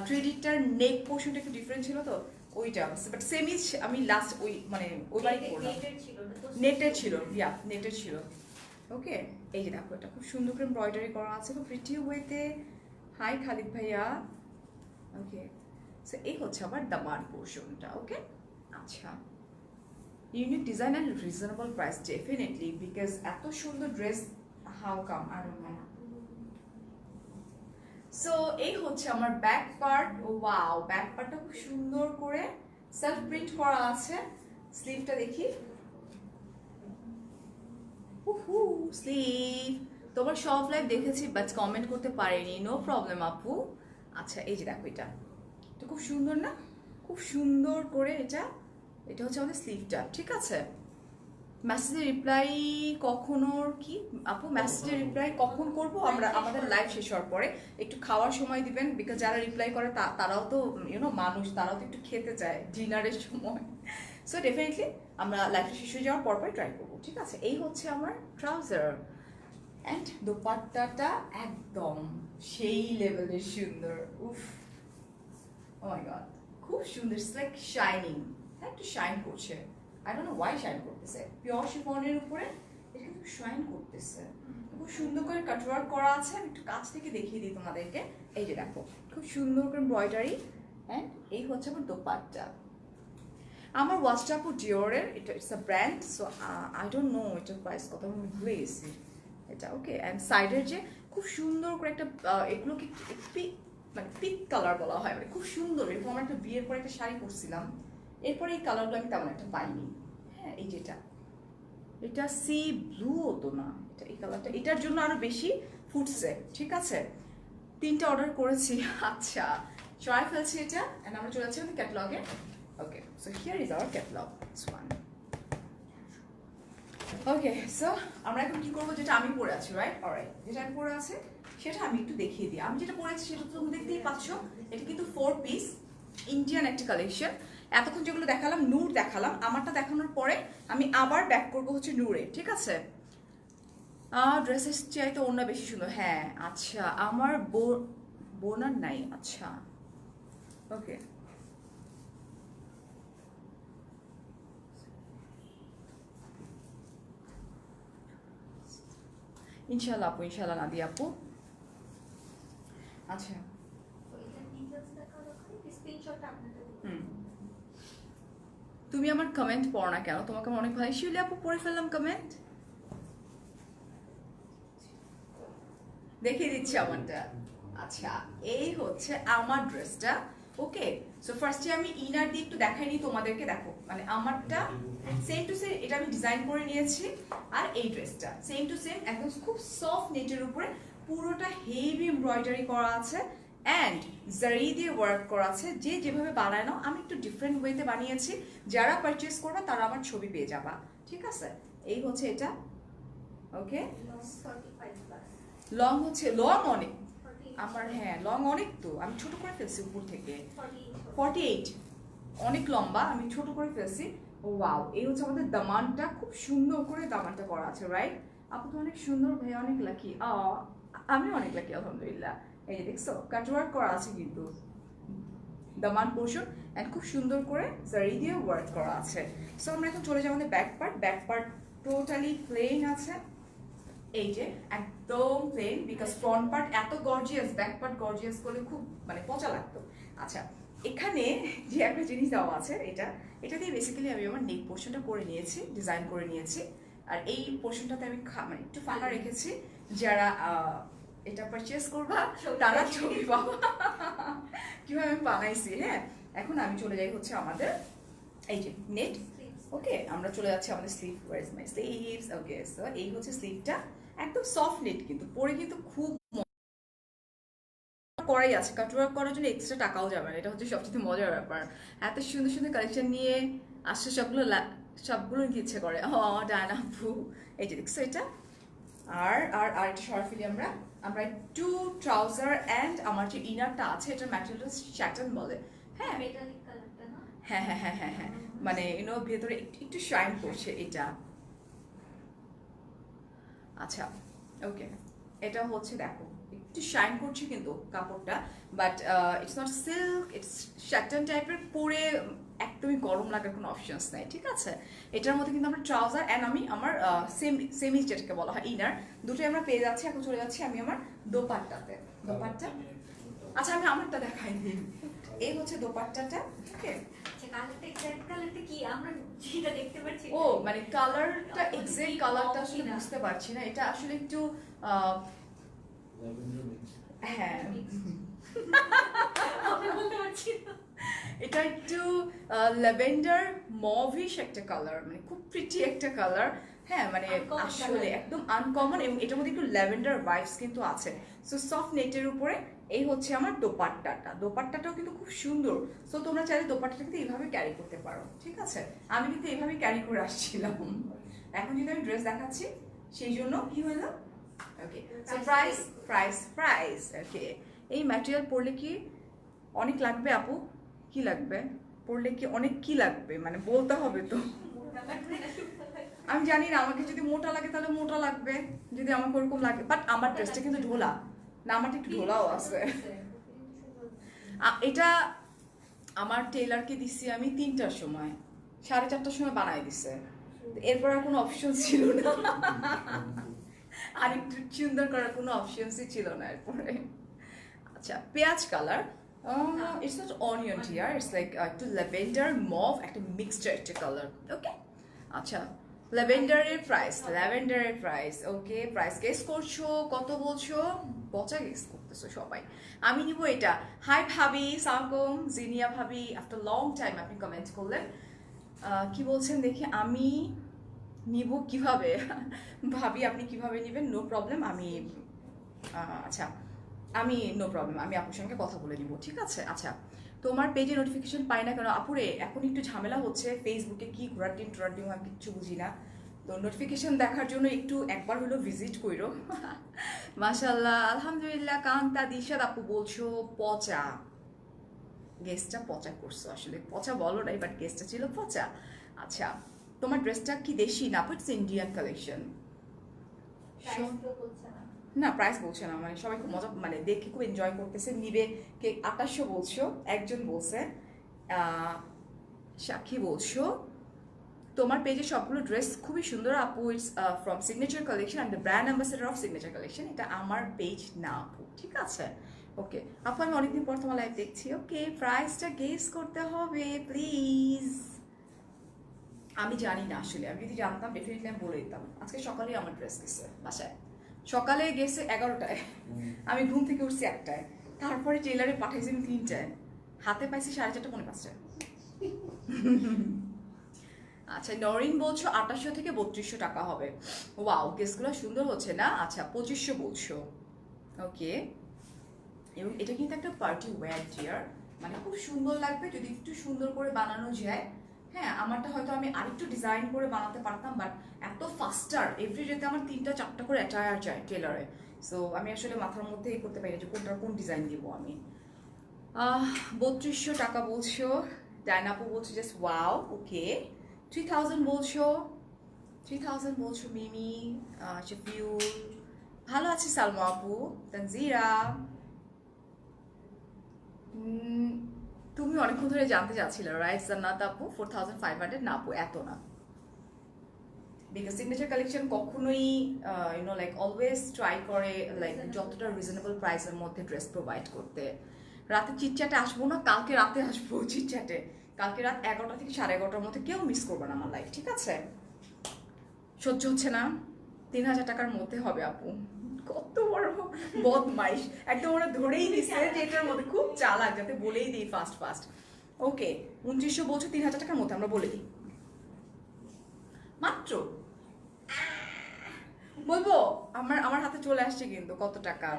3Dটার নেক পোর্শনটা একটু ডিফারেন্ট ছিল, তো ওইটা। বাট সেমিজ আমি লাস্ট ওই মানে ওইবারই পরলাম, নেটের ছিল, ইয়া নেটের ছিল। ওকে, এই যে দেখো, এটা খুব সুন্দর করে এমব্রয়ডারি করা আছে, খুব প্রিটি ওয়েতে। হাই খালিদ ভাইয়া। ওকে, সো এই হচ্ছে আবার দামান পোর্শনটা। ওকে, আচ্ছা, unique design and reasonable price, definitely, because এত সুন্দর dress, how come, I don't know. So এই হচ্ছে আমার ব্যাক পার্ট। ওয়াও, ব্যাক পার্টটা খুব সুন্দর করে সেলফ প্রিন্ট করা আছে। স্লিভটা দেখি, স্লিভ তোমার সব লাইভ দেখেছি বাট কমেন্ট করতে পারিনি, নো প্রবলেম আপু। আচ্ছা এই যে দেখো, এটা খুব সুন্দর না, খুব সুন্দর করে এটা হচ্ছে আমাদের স্লিভটা, ঠিক আছে। মেসেজের রিপ্লাই কখনো কি আপু, মেসেজের রিপ্লাই কখন করব আমরা? আমাদের লাইভ শেষ হওয়ার পরে একটু খাওয়ার সময় দিবেন, বিকজ যারা রিপ্লাই করে তারাও তো মানুষ, তারাও তো একটু খেতে চায় ডিনারের সময়। সো ডেফিনেটলি আমরা লাইভটা শেষ হয়ে যাওয়ার পরপরই ট্রাই করবো, ঠিক আছে। এই হচ্ছে আমার ট্রাউজার অ্যান্ড দোপাট্টাটা একদম সেই লেভেলের সুন্দর। উফ, ও মাই গড, খুব সুন্দর, ইটস লাইক শাইনিং, হ্যাঁ একটু শাইন করছে। I don't no Y shine করতেছে, পিওর শিফনের উপরে এটা কিন্তু শাইন করতেছে, খুব সুন্দর করে কাটওয়ার্ক করা আছে। আমি একটু কাছ থেকে দেখিয়ে দিই তোমাদেরকে, এই যে দেখো খুব সুন্দর করে এমব্রয়ডারি। অ্যান্ড এই হচ্ছে আমার দোপাট্টা। আমার ওয়াচটা আপু ডিওরের, এটা it's a brand, so I don't no এটার প্রাইস কত, আমি ভুলে গেছি এটা। ওকে, অ্যান্ড সাইডের যে খুব সুন্দর করে একটা এগুলোকে মানে পিক কালার বলা হয়, মানে খুব সুন্দর। এরকম আমার একটা বিয়ের পরে একটা শাড়ি পরছিলাম, এরপরে এই কালারগুলো আমি তেমন একটা পাইনি। হ্যাঁ এই যেটা, এটা সি ব্লু হতো না, এটা এই কালারটা এটার জন্য আরো বেশি ফুটছে, ঠিক আছে। 3টা অর্ডার করেছি, আচ্ছা ট্রাই ফেলছি এটা, এন্ড আমরা চলে যাচ্ছি আমাদের ক্যাটালগে। Okay, so here is our catalogue, this one. Okay, so আমরা এখন কি করবো, যেটা আমি পরে আছি, রাইট? অলরাইট, যেটা আমি পরে আছি সেটা আমি একটু দেখিয়ে দিই। আমি যেটা পরেছি সেটা তো তুমি দেখতেই পাচ্ছ, এটা কিন্তু 4 পিস ইন্ডিয়ান একটা কালেকশন। এতক্ষণ যেগুলো দেখালাম নূর দেখালাম, আমারটা দেখানোর পরে আমি আবার ব্যাক করবো হচ্ছে নূরে, ঠিক আছে। ড্রেসের চাইতে অন্য বেশি সুন্দর, হ্যাঁ আচ্ছা। আমার বোনার নাই, আচ্ছা ওকে। ইনশাল্লাহ আপু, ইনশাল্লাহ নাদি আপু। আচ্ছা তুমি আমার কমেন্ট পড়ো না কেন? তোমাকে আমি অনেক ভালো, শিউলি আপু পড়ে ফেললাম কমেন্ট, দেখিয়ে দিচ্ছি আমারটা। আচ্ছা এই হচ্ছে আমার ড্রেসটা। ওকে, সো ফার্স্টে আমি ইনার দিয়ে একটু দেখাই নিই তোমাদেরকে। দেখো মানে আমারটা সেম টু সেম, এটা আমি ডিজাইন করে নিয়েছি। আর এই ড্রেসটা সেম টু সেম, একদম খুব সফট নেটের উপরে পুরোটা হেভি এমব্রয়ডারি করা আছে অ্যান্ড জারি দিয়ে ওয়ার্ক করা আছে। যে যেভাবে বানায় নাও, আমি একটু ডিফারেন্ট ওয়েতে বানিয়েছি। যারা পারচেস করবে তারা আমার ছবি পেয়ে যাবা, ঠিক আছে। এই হচ্ছে এটা। ওকে, লং হচ্ছে, লং অনেক আমার, হ্যাঁ লং অনেক, তো আমি ছোট করে ফেলছি উপর থেকে। 48, অনেক লম্বা, আমি ছোট করে ফেলছি। ও ওয়াও, এই হচ্ছে আমাদের দামানটা, খুব সুন্দর করে দামানটা করা আছে, রাইট? আপু তো অনেক সুন্দর, ভাই অনেক লাকি। আমি অনেক লাকি আলহামদুলিল্লাহ। এই যে দেখছো কাটওয়ার্ক করা আছে কিন্তু দামান পোর্শন, এন্ড খুব সুন্দর করে জারি দিয়ে ওয়ার্ক করা আছে। সো আমরা এখন চলে যাবো আমাদের back part. Back part totally plain আছে, এই যে একদম প্লেন, বিকজ ফ্রন্ট পার্ট এত গর্জিয়াস, ব্যাক পার্ট গর্জিয়াস করলে খুব মানে পচা লাগতো। আচ্ছা, এখানে যে একটা জিনিস দেওয়া আছে, এটা দিয়ে বেসিক্যালি আমি আমার নেক পোর্শনটা করে নিয়েছি, ডিজাইন করে নিয়েছি। আর এই পোর্শনটাতে আমি মানে একটু ফাঁকা রেখেছি, যারা এটা পারচেস করবা তারা ছবি পাবা কিভাবে আমি বানাইছি। হ্যাঁ, এখন আমি চলে যাই হচ্ছে আমাদের এই যে নেট। ওকে, আমরা চলে যাচ্ছি আমাদের sleeve, where is my sleeves. Okay, so এই হচ্ছে স্লিভটা, একদম সফট নেট, কিন্তু পরে কিন্তু খুব করাই আছে। কাটওয়ার্ক করার জন্য এক্সট্রা টাকাও যাবে না, এটা হচ্ছে সবচেয়ে মজার ব্যাপার। এত সুন্দর সুন্দর কালেকশন নিয়ে আসছে, সবগুলো নিতে ইচ্ছে করে। ডায়না আপু, এই যে দেখছো এটা। আর আর আর এটা সরা ফেলি আমরা একটু ট্রাউজার অ্যান্ড আমার যে ইনারটা আছে, এটার ম্যাটেরিয়াল স্যাটন বলে। হ্যাঁ হ্যাঁ হ্যাঁ হ্যাঁ হ্যাঁ হ্যাঁ, মানে ভেতরে একটু শাইন করছে এটা। আচ্ছা ওকে, এটা হচ্ছে দেখো একটু শাইন করছে কিন্তু কাপড়টা, but it's not silk, it's satin টাইপের। পরে একদমই গরম লাগার কোনো অপশনস নাই, ঠিক আছে। এটার মধ্যে কিন্তু আমরা ট্রাউজার অ্যান্ড আমি আমার সেমিজ যেটাকে বলা হয় ইনার, দুটোই আমরা পেয়ে যাচ্ছি। এখন চলে যাচ্ছি আমি আমার দোপাট্টাতে। দোপাট্টা, আচ্ছা আমি আমারটা দেখাই দিই। এই হচ্ছে দোপাট্টাটা। ওকে, কালারটা এক্সাক্ট কালারটা কি আমরা যেটা দেখতে পাচ্ছি ও মানে কালারটা এক্সাক্ট কালারটা আসলে বুঝতে পারছি না, এটা আসলে একটু হ্যাঁ আমি বলতে পারছি না। এটা একটু ল্যাভেন্ডার মভিশ একটা কালার, মানে খুব প্রিটি একটা কালার। হ্যাঁ মানে Uncommon আসলে colour। একদম আনকমন, এবং এটার মধ্যে একটু ল্যাভেন্ডার ভাইবস কিন্তু আছে। সো সফট নেটের উপরে এই হচ্ছে আমার দোপাট্টাটা, দোপাট্টাটাও কিন্তু খুব সুন্দর। সো তোমরা চাইলে দোপাট্টাটা কিন্তু এইভাবে ক্যারি করতে পারো, ঠিক আছে? আমি কিন্তু এইভাবে ক্যারি করে আসছিলাম, এখন যদি আমি ড্রেস দেখাচ্ছি সেই জন্য কি হলো। Okay so price price price okay. এই ম্যাটেরিয়াল পরলে কি অনেক লাগবে আপু? কি লাগবে পরলে? কি অনেক কি লাগবে মানে বলতে হবে তো। আমি জানি না, আমাকে যদি মোটা লাগে তাহলে মোটা লাগবে, যদি আমাকে ওরকম লাগে। বাট আমার ড্রেসটা কিন্তু ঢোলা না, আমারটা একটু ঢোলাও আছে। এটা আমার টেইলারকে দিচ্ছি আমি 3টার সময়, 4:30টার সময় বানাই দিছে। এরপর আর কোনো অপশন ছিল না, আর একটু সুন্দর করার কোনো অপশনসই ছিল না এরপরে। আচ্ছা পেঁয়াজ colour, it's not onion here, it's like একটু ল্যাভেন্ডার মভ একটা মিক্সচার একটা কালার। ওকে আচ্ছা ল্যাভেন্ডারের প্রাইস, ল্যাভেন্ডারের প্রাইস ওকে। প্রাইস গেস করছো কত বলছো? পচা গেস করতেছো সবাই। আমি নিব এটা। হাই ভাবি, সালাম জিনিয়া ভাবি, আফটার লং টাইম আপনি কমেন্ট করলেন। কি বলছেন দেখি, আমি নিব কিভাবে? ভাবি আপনি কিভাবে নেবেন? নো প্রবলেম, আমি আচ্ছা আমি নো প্রবলেম, আমি আপুর সঙ্গে কথা বলে নিব, ঠিক আছে? আচ্ছা তোমার পেজে নোটিফিকেশন পাই না কেন আপুরে? এখন একটু ঝামেলা হচ্ছে ফেসবুকে, কি ঘোরাটিম টোরাটিম আমি কিচ্ছু বুঝি না। তো নোটিফিকেশন দেখার জন্য একটু একবার হলো ভিজিট করো। মাশাআল্লাহ আলহামদুলিল্লাহ। কান্তা দিশাদ আপু বলছো পচা, গেস্টটা পচা করছো, আসলে পচা বলো নাই বাট গেস্টটা ছিল পচা। আচ্ছা তোমার ড্রেসটা কি দেশি না? It's Indian collection. না প্রাইস বলছে না, মানে সবাই খুব মজা মানে দেখে খুব এনজয় করতেছে। নিবে কে 2800 বলছো, একজন বলছে সাক্ষী বলছো। তোমার পেজে সবগুলো ড্রেস খুবই সুন্দর আপু, it's from signature collection and the brand ambassador of signature collection. এটা আমার পেজ না আপু, ঠিক আছে? ওকে আপু আমি অনেকদিন পর তোমার লাইভ দেখছি। ওকে প্রাইসটা গেস করতে হবে প্লিজ। আমি জানি না আসলে, আমি যদি জানতাম ডেফিনেটলি আমি বলে দিতাম। আজকে সকালেই আমার ড্রেস গেছে বাসায়, সকালে গেছে 11টায়, আমি ঘুম থেকে উঠছি 1টায়, তারপরে টেলারে পাঠাইছি আমি 3টায়, হাতে পাইছি 4:30 পৌনে 5টায়। আচ্ছা নরিন বলছো 2800 থেকে 3200 টাকা হবে। ওয়াও গেসগুলো সুন্দর হচ্ছে না? আচ্ছা 2500 বলছো ওকে। এবং এটা কিন্তু একটা পার্টি ওয়্যার ডিয়ার, মানে খুব সুন্দর লাগবে যদি একটু সুন্দর করে বানানো যায়। হ্যাঁ আমারটা হয়তো আমি আরেকটু ডিজাইন করে বানাতে পারতাম, বাট এত ফাস্টার এভরিডেতে আমার 3টা 4টা করে অ্যাটায়ার যায় টেলারে। সো আমি আসলে মাথার মধ্যে এই করতে পারি না যে কোনটা কোন ডিজাইন দিব আমি। 3200 টাকা বলছো। ডায়নাপু বলছো জাস্ট ওয়াও ওকে। 3000 বলছো, 3000 বলছো মিমি, শফিউল ভালো আছে, সালমা আপু, তানজিরা। তুমি অনেকক্ষণ ধরে জানতে চাচ্ছিলে রাইট জান্নাত আপু? 4500 না আপু, এত না। বিকজ সিগনেচার কালেকশন কখনোই ইউনো লাইক অলওয়েজ ট্রাই করে লাইক যতটা রিজনেবল প্রাইসের মধ্যে ড্রেস প্রোভাইড করতে। রাতে চিটচ্যাটে আসবো না, কালকে রাতে আসবো চিটচ্যাটে, কালকে রাত 11টা থেকে 11:30টার মধ্যে কেউ মিস করবে না আমার লাইফ, ঠিক আছে? সহ্য হচ্ছে না? 3000 টাকার মধ্যে হবে আপু। কত বড় বদমাইশ, একদম ওরা ধরেই দিচ্ছে যে এটার মধ্যে খুব চালাক, যাতে বলেই দিই ফাস্ট ফাস্ট। ওকে 2900 বলছো, 3000 টাকার মধ্যে আমরা বলে দিই মাত্র। বলবো আমার আমার হাতে চলে আসছে কিন্তু কত টাকা।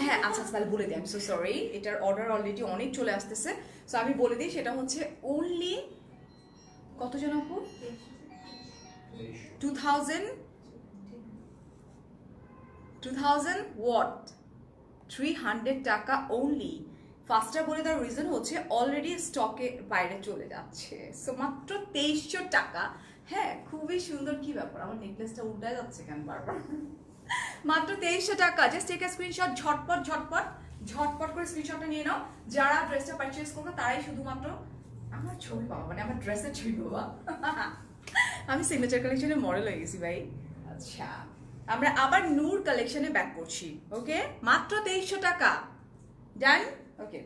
হ্যাঁ আচ্ছা তাহলে বলে দিই, আমি সো সরি, এটার অর্ডার অলরেডি অনেক চলে আসতেছে। সো আমি বলে দিই সেটা হচ্ছে অনলি কতজন আপু? 2000 ওয়াট 300 টাকা অনলি। ফাস্টার বলে তার রিজন হচ্ছে অলরেডি স্টকে বাইরে চলে যাচ্ছে। সো মাত্র 2300 টাকা। হ্যাঁ খুবই সুন্দর। কি ব্যাপার আমার নেকলেসটা উল্টায় যাচ্ছে কেন বারবার? মাত্র 2300 টাকা। জাস্ট টেক আ স্ক্রিনশট, ঝটপট ঝটপট ঝটপট করে স্ক্রিনশটটা নিয়ে নাও। যারা ড্রেসটা পারচেজ করবে তারাই শুধুমাত্র আমার ছবি পাবা, মানে আমার ড্রেসের ছবি পাবা। আমি সিগনেচার কালেকশনের মডেল হয়ে গেছি ভাই। আচ্ছা আমরা আবার নূর কালেকশনে ব্যাক করছি। ওকে মাত্র 2300 টাকা। ডান ওকে।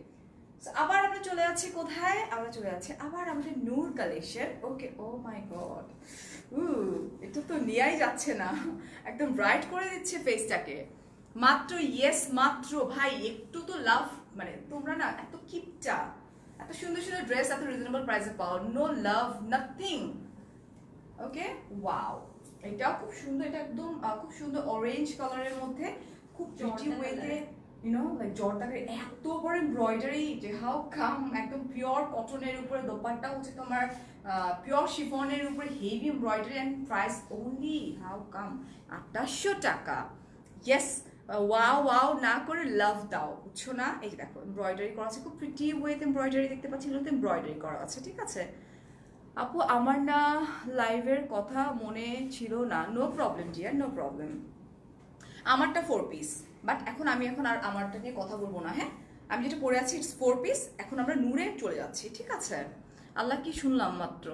So, আবার আমরা চলে যাচ্ছি কোথায়? আমরা চলে যাচ্ছি আবার আমাদের নূর collection. Okay, O my god, এটা তো নেয়াই যাচ্ছে না, একদম ব্রাইট করে দিচ্ছে ফেসটাকে। মাত্র ইয়েস, মাত্র ভাই একটু তো লাভ, মানে তোমরা না এত কিপটা, এত সুন্দর সুন্দর ড্রেস এত রিজনেবল প্রাইসে পাও, নো লাভ নাথিং। ওকে, ওয়াও, এটাও খুব সুন্দর, এটা একদম খুব সুন্দর অরেঞ্জ কালারের মধ্যে, খুব প্রিটি ওয়েতে, ইউ নো লাইক জর্দাকে এত বড় এমব্রয়ডারি, যে হাউ কাম, একদম পিওর কটনের উপরে, দোপাট্টা হচ্ছে তোমার পিওর শিফনের উপরে heavy embroidery, and price only how come 2800 টাকা। ইয়েস, ওয়াও ওয়াও না করে লাভ দাও, বুঝছো না? এই যে দেখো এমব্রয়ডারি করা আছে, খুব প্রিটি ওয়েতে এমব্রয়ডারি দেখতে পাচ্ছি, এগুলোতে এমব্রয়ডারি করা আছে, ঠিক আছে আপু। আমার না লাইভের কথা মনে ছিল না, no problem dear, no problem. আমারটা 4 পিস, বাট এখন আমি আর আমারটা নিয়ে কথা বলবো না, হ্যাঁ। আমি যেটা পরে আছি ইটস 4 পিস। এখন আমরা নূরে চলে যাচ্ছি, ঠিক আছে। আল্লাহ, কি শুনলাম মাত্র।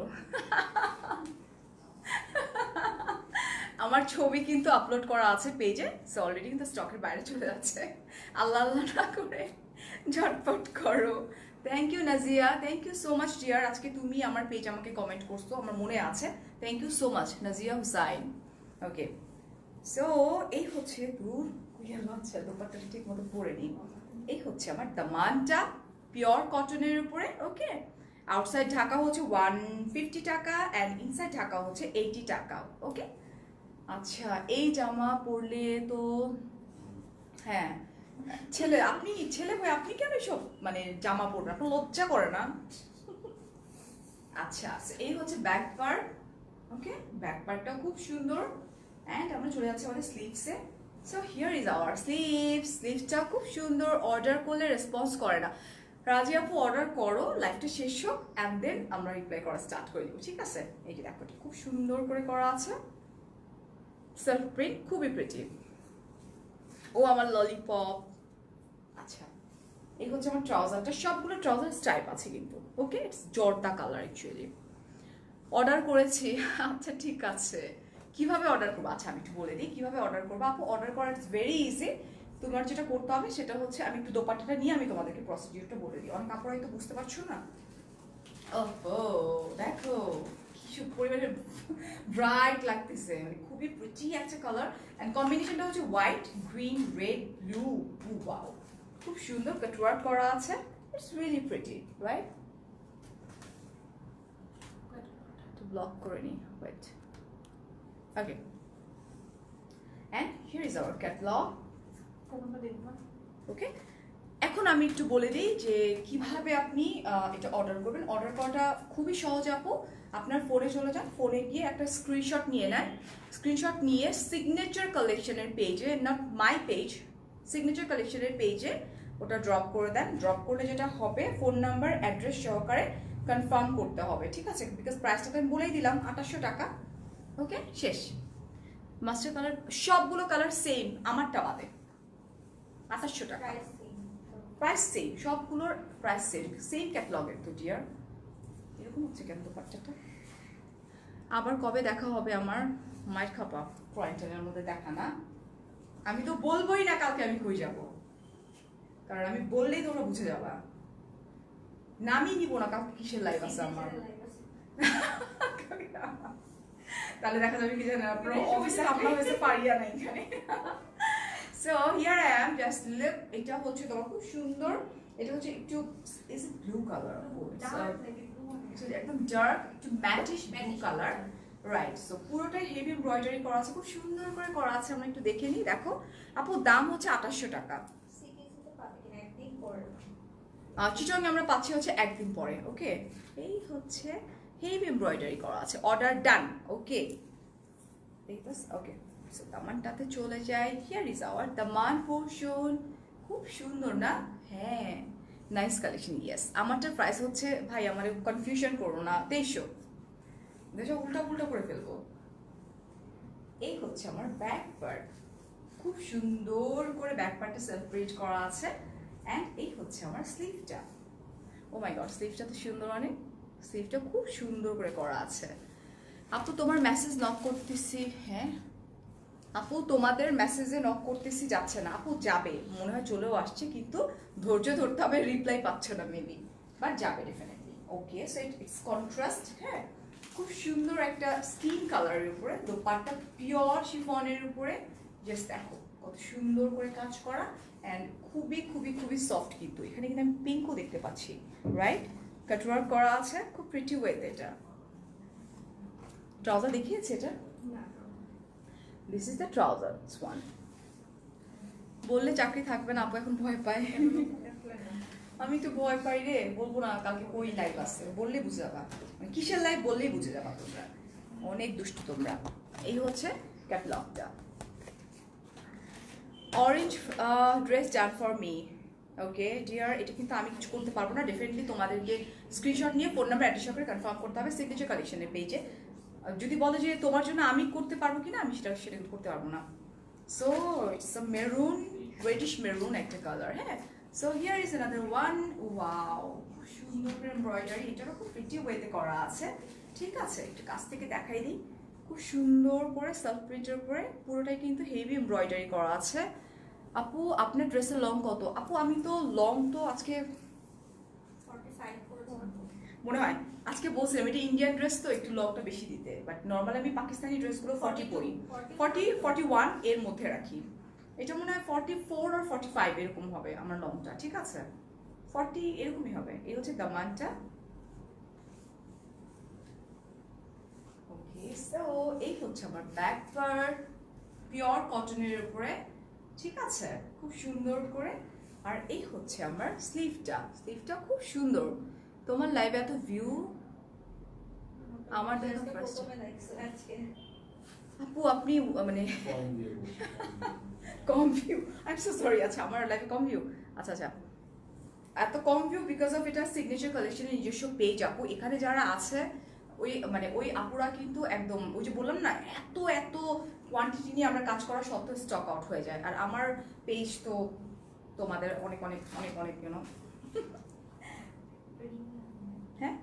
আমার ছবি কিন্তু আপলোড করা আছে পেজে, সো অলরেডি কিন্তু স্টকের বাইরে চলে যাচ্ছে। আল্লাহ আল্লাহ না করে ঝটপট করো। Thank you Nazia, thank you so much dear. আজকে তুমি আমার পেজ আমাকে কমেন্ট করছো, আমার মনে আছে। Thank you so much Nazia Hussain. Okay, so এই হচ্ছে দূর আচ্ছা, দোপাট্টাটা ঠিক মতো পরে নিই। এই হচ্ছে আমার দামানটা, পিওর কটনের উপরে। ওকে, আউটসাইড ঢাকা হচ্ছে 150 টাকা অ্যান্ড ইনসাইড ঢাকা হচ্ছে 80 টাকা। ওকে, আচ্ছা এই জামা পরলে তো, হ্যাঁ ছেলে, আপনি ছেলে হয়ে আপনি কেন এসব মানে জামা পরবেন? আপনার লজ্জা করে না? আচ্ছা, এই হচ্ছে ব্যাক পার্ট। ওকে, ব্যাক পার্টটা খুব সুন্দর। অ্যান্ড আমরা চলে যাচ্ছি আমাদের স্লিভসে। So here is our sleeves. স্লিভসটা খুব সুন্দর, অর্ডার করলে রেসপন্স করে না। রাজি আপু অর্ডার করো, লাইফটা শেষ হোক অ্যান্ড দেন আমরা রিপ্লাই করা স্টার্ট করে দিব, ঠিক আছে। এই যে দেখো খুব সুন্দর করে করা আছে, সেলফ প্রিন্ট, খুবই প্রিটি। ও আমার ললিপপ। আচ্ছা, এই হচ্ছে আমার ট্রাউজারটা, সবগুলো ট্রাউজার স্টাইপ আছে কিন্তু। ওকে, ইটস জর্দা কালার অ্যাকচুয়ালি। অর্ডার করেছি, আচ্ছা ঠিক আছে। কিভাবে অর্ডার করবো? আচ্ছা আমি একটু বলে দিই কিভাবে অর্ডার করবো। আপু অর্ডার করা ইটস ভেরি ইজি। তোমার যেটা করতে হবে সেটা হচ্ছে, আমি একটু দোপাট্টাটা নিয়ে আমি তোমাদেরকে প্রসিডিউরটা বলে দিই, অনেক কাপড় হয়তো বুঝতে পারছো না। ও দেখো কি পরিমাণে ব্রাইট লাগতেছে, মানে খুবই প্রিটি একটা কালার। অ্যান্ড কম্বিনেশনটা হচ্ছে white, green, red, blue. Wow, খুব সুন্দর কাটওয়ার্ক করা আছে, ইটস রিয়েলি প্রিটি, রাইট? একটু ব্লক করে নিই, wait. Okay, and here is our catalogue. Okay, এখন আমি একটু বলে দিই যে কিভাবে আপনি এটা অর্ডার করবেন। অর্ডার করাটা খুবই সহজ আপু। আপনার ফোনে চলে যান, ফোনে গিয়ে একটা স্ক্রিনশট নিয়ে নেন। স্ক্রিনশট নিয়ে সিগনেচার কালেকশনের পেজে, নট মাই পেজ, সিগনেচার কালেকশনের পেজে ওটা ড্রপ করে দেন। ড্রপ করলে যেটা হবে, ফোন নাম্বার অ্যাড্রেস সহকারে কনফার্ম করতে হবে, ঠিক আছে। বিকজ প্রাইসটা তো আমি বলেই দিলাম 2800 টাকা। ওকে, শেষ। মাস্টার কালার, সবগুলো কালার সেম, আমারটা বাদে 2800 টাকা। প্রাইস সেম, সবগুলোর প্রাইস সেম, সেম ক্যাটালগের তো ডিয়ার। এরকম হচ্ছে কেন দোপাট্টাটা? আবার কবে দেখা হবে আমার? মায়ের খাপা কোয়ারেন্টাইনের মধ্যে দেখা না। আমি তো বলবোই না কালকে আমি কই যাব, কারণ আমি বললেই তোমরা বুঝে যাবা। নামই নিব না কালকে কিসের লাইভ আছে আমার। তাহলে দেখা যাবে কি জানেন, আপনার অফিসে আপনার হয়েছে পারিয়া নাই এখানে। So here I am, just look. এটা হচ্ছে তোমার খুব সুন্দর, এটা হচ্ছে একটু ইজ ব্লু কালার, একদম ডার্ক, একটু ম্যাটিশ ব্লু কালার, রাইট। সো পুরোটাই হেভি এমব্রয়ডারি করা আছে, খুব সুন্দর করে করা আছে। আমরা একটু দেখে নিই। দেখো আপু, দাম হচ্ছে 2800 টাকা। চিটং আমরা পাচ্ছি হচ্ছে একদিন পরে। ওকে, এই হচ্ছে হেভি এমব্রয়ডারি করা আছে, অর্ডার ডান। ওকে, ওকে, সো দামানটাতে চলে যায়। Here is hour Daman portion. খুব সুন্দর না? হ্যাঁ, নাইস কালেকশন। ইয়েস, আমারটার প্রাইস হচ্ছে, ভাই আমার কনফিউশন করো না, 2300। দেখো উল্টা উল্টা করে ফেলবো। এই হচ্ছে আমার ব্যাক পার্ট, খুব সুন্দর করে ব্যাক পার্টটা সেপারেট করা আছে। অ্যান্ড এই হচ্ছে আমার স্লিভটা। ও মাই গড, স্লিভটা তো সুন্দর, অনেক। স্লিভটা খুব সুন্দর করে করা আছে। আপু তোমার মেসেজ নক করতেছি, হ্যাঁ আপু তোমাদের মেসেজে নক করতেছি যাচ্ছে না, আপু যাবে মনে হয় চলেও আসছে, কিন্তু ধৈর্য ধরতে হবে, রিপ্লাই পাচ্ছ না মেবি, বাট যাবে definitely. Okay, so it's contrast, হ্যাঁ, খুব সুন্দর একটা স্কিন কালারের উপরে, দোপাট্টা পিওর শিফনের উপরে, জাস্ট দেখো কত সুন্দর করে কাজ করা, অ্যান্ড খুবই খুবই খুবই সফট, কিন্তু এখানে কিন্তু আমি পিঙ্কও দেখতে পাচ্ছি, রাইট, কাটওয়ার্ক করা আছে খুব প্রিটি ওয়েতে। এটা ট্রাউজার দেখিয়েছে এটা, this is the trouser one. বললে চাকরি থাকবে না আপু, এখন ভয় পায়। আমি তো ভয় পাই রে, বলবো না কালকে কই লাইভ আছে, বললে বুঝে যাবা, মানে কিসের লাইভ বললেই বুঝে যাবা তোমরা, অনেক দুষ্টু তোমরা। এই হচ্ছে ক্যাটলগটা, orange dress done for me. Okay dear, এটা কিন্তু আমি কিছু করতে পারবো না, ডেফিনেটলি তোমাদেরকে স্ক্রিনশট নিয়ে ফোন নাম্বার অ্যাড্রেস করে কনফার্ম করতে হবে সিগনেচার কালেকশনের পেজে। যদি বলো যে তোমার জন্য আমি করতে পারবো কিনা, আমি সেটা কিন্তু করতে পারবো না। So it's a maroon, radish maroon একটা কালার, হ্যাঁ। So here is another one, wow, খুব সুন্দর করে এমব্রয়ডারি, এটারও খুব প্রিটি ওয়েতে করা আছে, ঠিক আছে, একটু কাছ থেকে দেখাই দিই, খুব সুন্দর করে সেলফ প্রিন্টের উপরে পুরোটাই কিন্তু হেভি এমব্রয়ডারি করা আছে। আপু আপনার ড্রেসের লং কত? আপু আমি তো লং তো আজকে 45 করেছে। মনে হয় আজকে বলছিলাম এটা ইন্ডিয়ান ড্রেস তো একটু লংটা বেশি দিতে, বাট নর্মালি আমি পাকিস্তানি ড্রেসগুলো 40 পরি, 41 এর মধ্যে রাখি। এটা মনে হয় 44 আর 45 এরকম হবে আমার লংটা, ঠিক আছে, 40 এরকমই হবে। এই হচ্ছে দামানটা। ওকে, সো এই হচ্ছে আমার ব্যাক পার্ট, পিওর কটনের উপরে, ঠিক আছে, খুব সুন্দর করে। আর এই হচ্ছে আমার স্লিভটা, স্লিভটা খুব সুন্দর। তোমার লাইভে এত ভিউ, আমার দেখা ফার্স্ট। আপু আপনি মানে কম view, I am so sorry. আচ্ছা আমার লাইভে কম ভিউ, আচ্ছা আচ্ছা, এত কম ভিউ বিকজ অফ এটা সিগনেচার কালেকশনের নিজস্ব পেজ আপু। এখানে যারা আছে ওই মানে ওই আপুরা কিন্তু একদম ওই যে বললাম না, এত এত কোয়ান্টিটি নিয়ে আমরা কাজ করা সত্ত্বেও স্টক আউট হয়ে যায়। আর আমার পেজ তো তোমাদের অনেক অনেক অনেক অনেক ইউনো। হ্যাঁ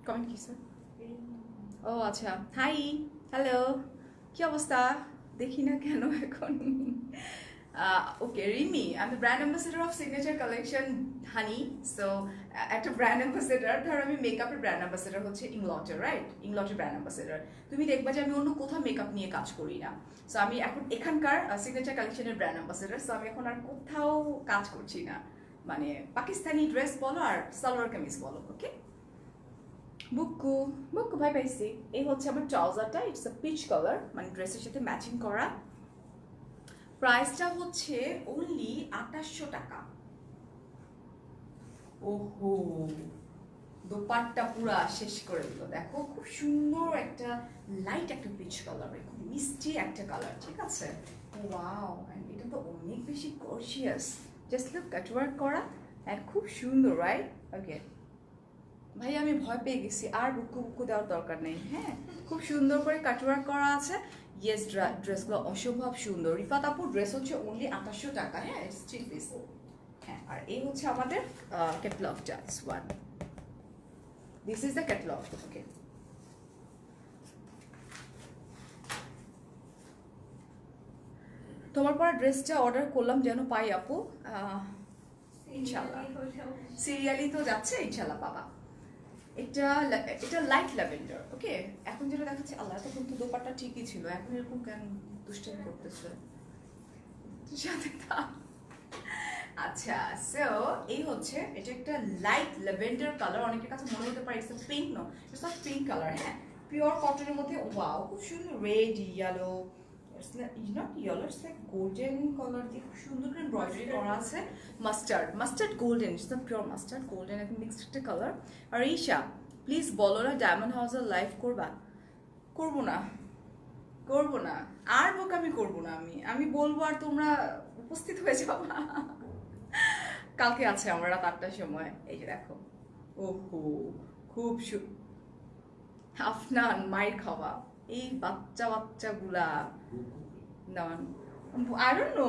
কমেন্ট কি স্যার? ও আচ্ছা, হাই, হ্যালো, কি অবস্থা? দেখি না কেন এখন। ওকে, রিমি, আমি brand ambassador of signature collection honey. So একটা ব্র্যান্ড অ্যাম্বাসেডার, ধর আমি মেকআপের ব্র্যান্ড অ্যাম্বাসেডার হচ্ছে ইংলটের, রাইট, ইংলটের ব্র্যান্ড অ্যাম্বাসেডার। তুমি দেখবা যে আমি অন্য কোথাও মেকআপ নিয়ে কাজ করি না। সো আমি এখন এখানকার সিগনেচার কালেকশনের ব্র্যান্ড অ্যাম্বাসেডার। সো আমি এখন আর কোথাও কাজ করছি না, মানে পাকিস্তানি ড্রেস বলো আর সালোয়ার কামিজ বলো। ওকে, বুকু বুকু ভাই পাইছি। এই হচ্ছে আমার ট্রাউজারটা, ইটস আ পিচ কালার, মানে ড্রেসের সাথে ম্যাচিং করা। প্রাইসটা হচ্ছে অনলি 2800 টাকা। ওহো, দোপাট্টা পুরা শেষ করে দিল, দেখো খুব সুন্দর একটা লাইট একটা পিচ কালার, খুব মিষ্টি একটা কালার, ঠিক আছে। ওয়াও, এটা তো অনেক বেশি গর্জিয়াস, জাস্ট লুক, কাটওয়ার্ক করা এন্ড খুব সুন্দর, রাইট। ওকে ভাই আমি ভয় পেয়ে গেছি, আর বুকু বুকু দেওয়ার দরকার নেই, হ্যাঁ, খুব সুন্দর করে কাটওয়ার্ক করা আছে। ইয়েস, ড্রেসগুলো অসম্ভব সুন্দর। রিফাত আপু ড্রেস হচ্ছে অনলি 2800 টাকা, হ্যাঁ, ইটস 3 পিস, হ্যাঁ। আর এই হচ্ছে আমাদের ক্যাটালগটা, it's one, this is the catalogue. Okay, তোমার পর ড্রেসটা অর্ডার করলাম যেন পাই আপু, ইনশাল্লাহ সিরিয়ালি তো যাচ্ছে, ইনশাল্লাহ পাবা। এটা লাইট ল্যাভেন্ডার। ওকে, এখন যেটা দেখাচ্ছে, আল্লাহ তখন তো দোপাট্টা ঠিকই ছিল, এখন এরকম কেন দুষ্টামি করতেছে সাথে তা। আচ্ছা, সো এই হচ্ছে, এটা একটা লাইট ল্যাভেন্ডার কালার, অনেকের কাছে মনে হতে পারে it's pink, no it's not pink colour, হ্যাঁ, পিওর কটনের মধ্যে। ওয়াও, খুব সুন্দর red yellow, it's not yellow, it's like golden colour দিয়ে খুব সুন্দর করে এমব্রয়ডারি করা আছে। Mustard golden, it's not pure mustard golden, একদম মিক্সড একটা কালার। আর ঈশা প্লিজ বলো না ডায়মন্ড হাউসের লাইভ করবা? করবো না, করবো না, আর বোকামি করবো না। আমি বলবো আর তোমরা উপস্থিত হয়ে যাবা। কালকে আছে আমার রাত 8টার সময়, এই যে দেখো। ওহো, খুব আফনান মায়ের খাওয়া, এই বাচ্চা গুলা নান, আই ডোন্ট নো,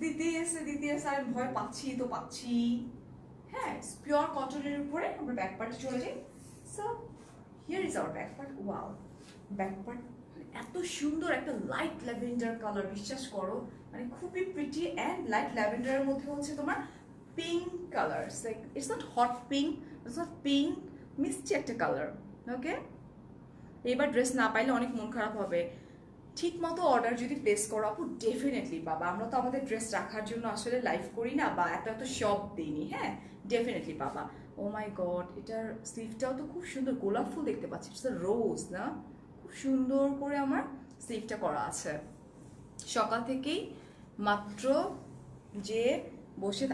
দিতে এসে আমি ভয় পাচ্ছি। হ্যাঁ, পিওর কটনের উপরে আমরা ব্যাক পার্টে চলে যাই। So here is hour back part. Wow, back part এত সুন্দর একটা লাইট ল্যাভেন্ডার কালার, বিশ্বাস করো মানে খুবই প্রিটি। অ্যান্ড লাইট ল্যাভেন্ডারের মধ্যে হচ্ছে তোমার pink colour, like it's not hot pink, it's not pink, মিষ্টি একটা কালার। ওকে, এবার ড্রেস না পাইলে অনেক মন খারাপ হবে। ঠিক মতো অর্ডার যদি প্লেস করো আপু ডেফিনেটলি পাবা। আমরা তো আমাদের ড্রেস রাখার জন্য আসলে লাইভ করি না বা এত এত শপ দিইনি, হ্যাঁ ডেফিনেটলি পাবা। ও মাই গড, এটার স্লিভটাও তো খুব সুন্দর, গোলাপ ফুল দেখতে পাচ্ছি, ইটস রোজ না, খুব সুন্দর করে আমার স্লিভটা করা আছে। সকাল থেকেই মাত্র যে বসে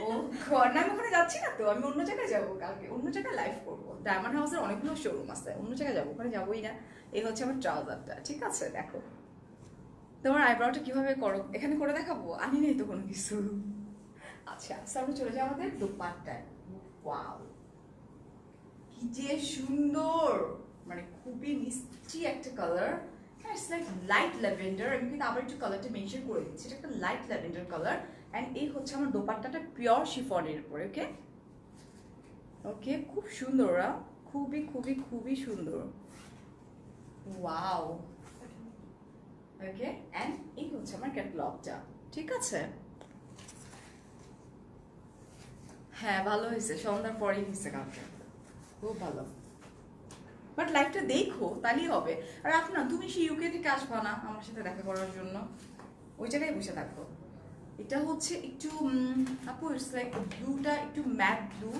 ও ঘর না, আমি ওখানে যাচ্ছি না তো, আমি অন্য জায়গায় যাবো, কালকে অন্য জায়গায় লাইভ করবো। ডায়মন্ড হাউসের অনেকগুলো শোরুম আছে, অন্য জায়গায় যাবো, ওখানে যাবোই না। এই হচ্ছে আমার ট্রাউজারটা, ঠিক আছে। দেখো তোমার আইব্রাউটা কিভাবে করো, এখানে করে দেখাবো, আনি নেই তো কোনো কিছু। আচ্ছা সামনে চলে যাও আমাদের দোপাট্টায়। ওয়াও, কি যে সুন্দর, মানে খুবই মিষ্টি একটা কালার। হ্যাঁ, ইটস লাইক লাইট ল্যাভেন্ডার। আমি কিন্তু আবার একটু কালারটা মেনশন করে দিচ্ছি, এটা একটা লাইট ল্যাভেন্ডার কালার। অ্যান্ড এই হচ্ছে আমার দোপাট্টাটা পিওর শিফনের উপরে। ওকে ওকে, খুব সুন্দর, ওরা খুবই খুবই খুবই সুন্দর। Wow, okay. অ্যান্ড এই হচ্ছে আমার ক্যাটলগটা, ঠিক আছে। হ্যাঁ ভালো হয়েছে, সন্ধ্যার পরেই হয়েছে কালকে, খুব ভালো। বাট লাইভটা দেখো তাহলেই হবে। আর আপনা তুমি সেই ইউকে থেকে আসবা না আমার সাথে দেখা করার জন্য, ওই জায়গায় বসে থাকো। এটা হচ্ছে একটু আপু ইটস লাইক ব্লুটা একটু ম্যাট ব্লু,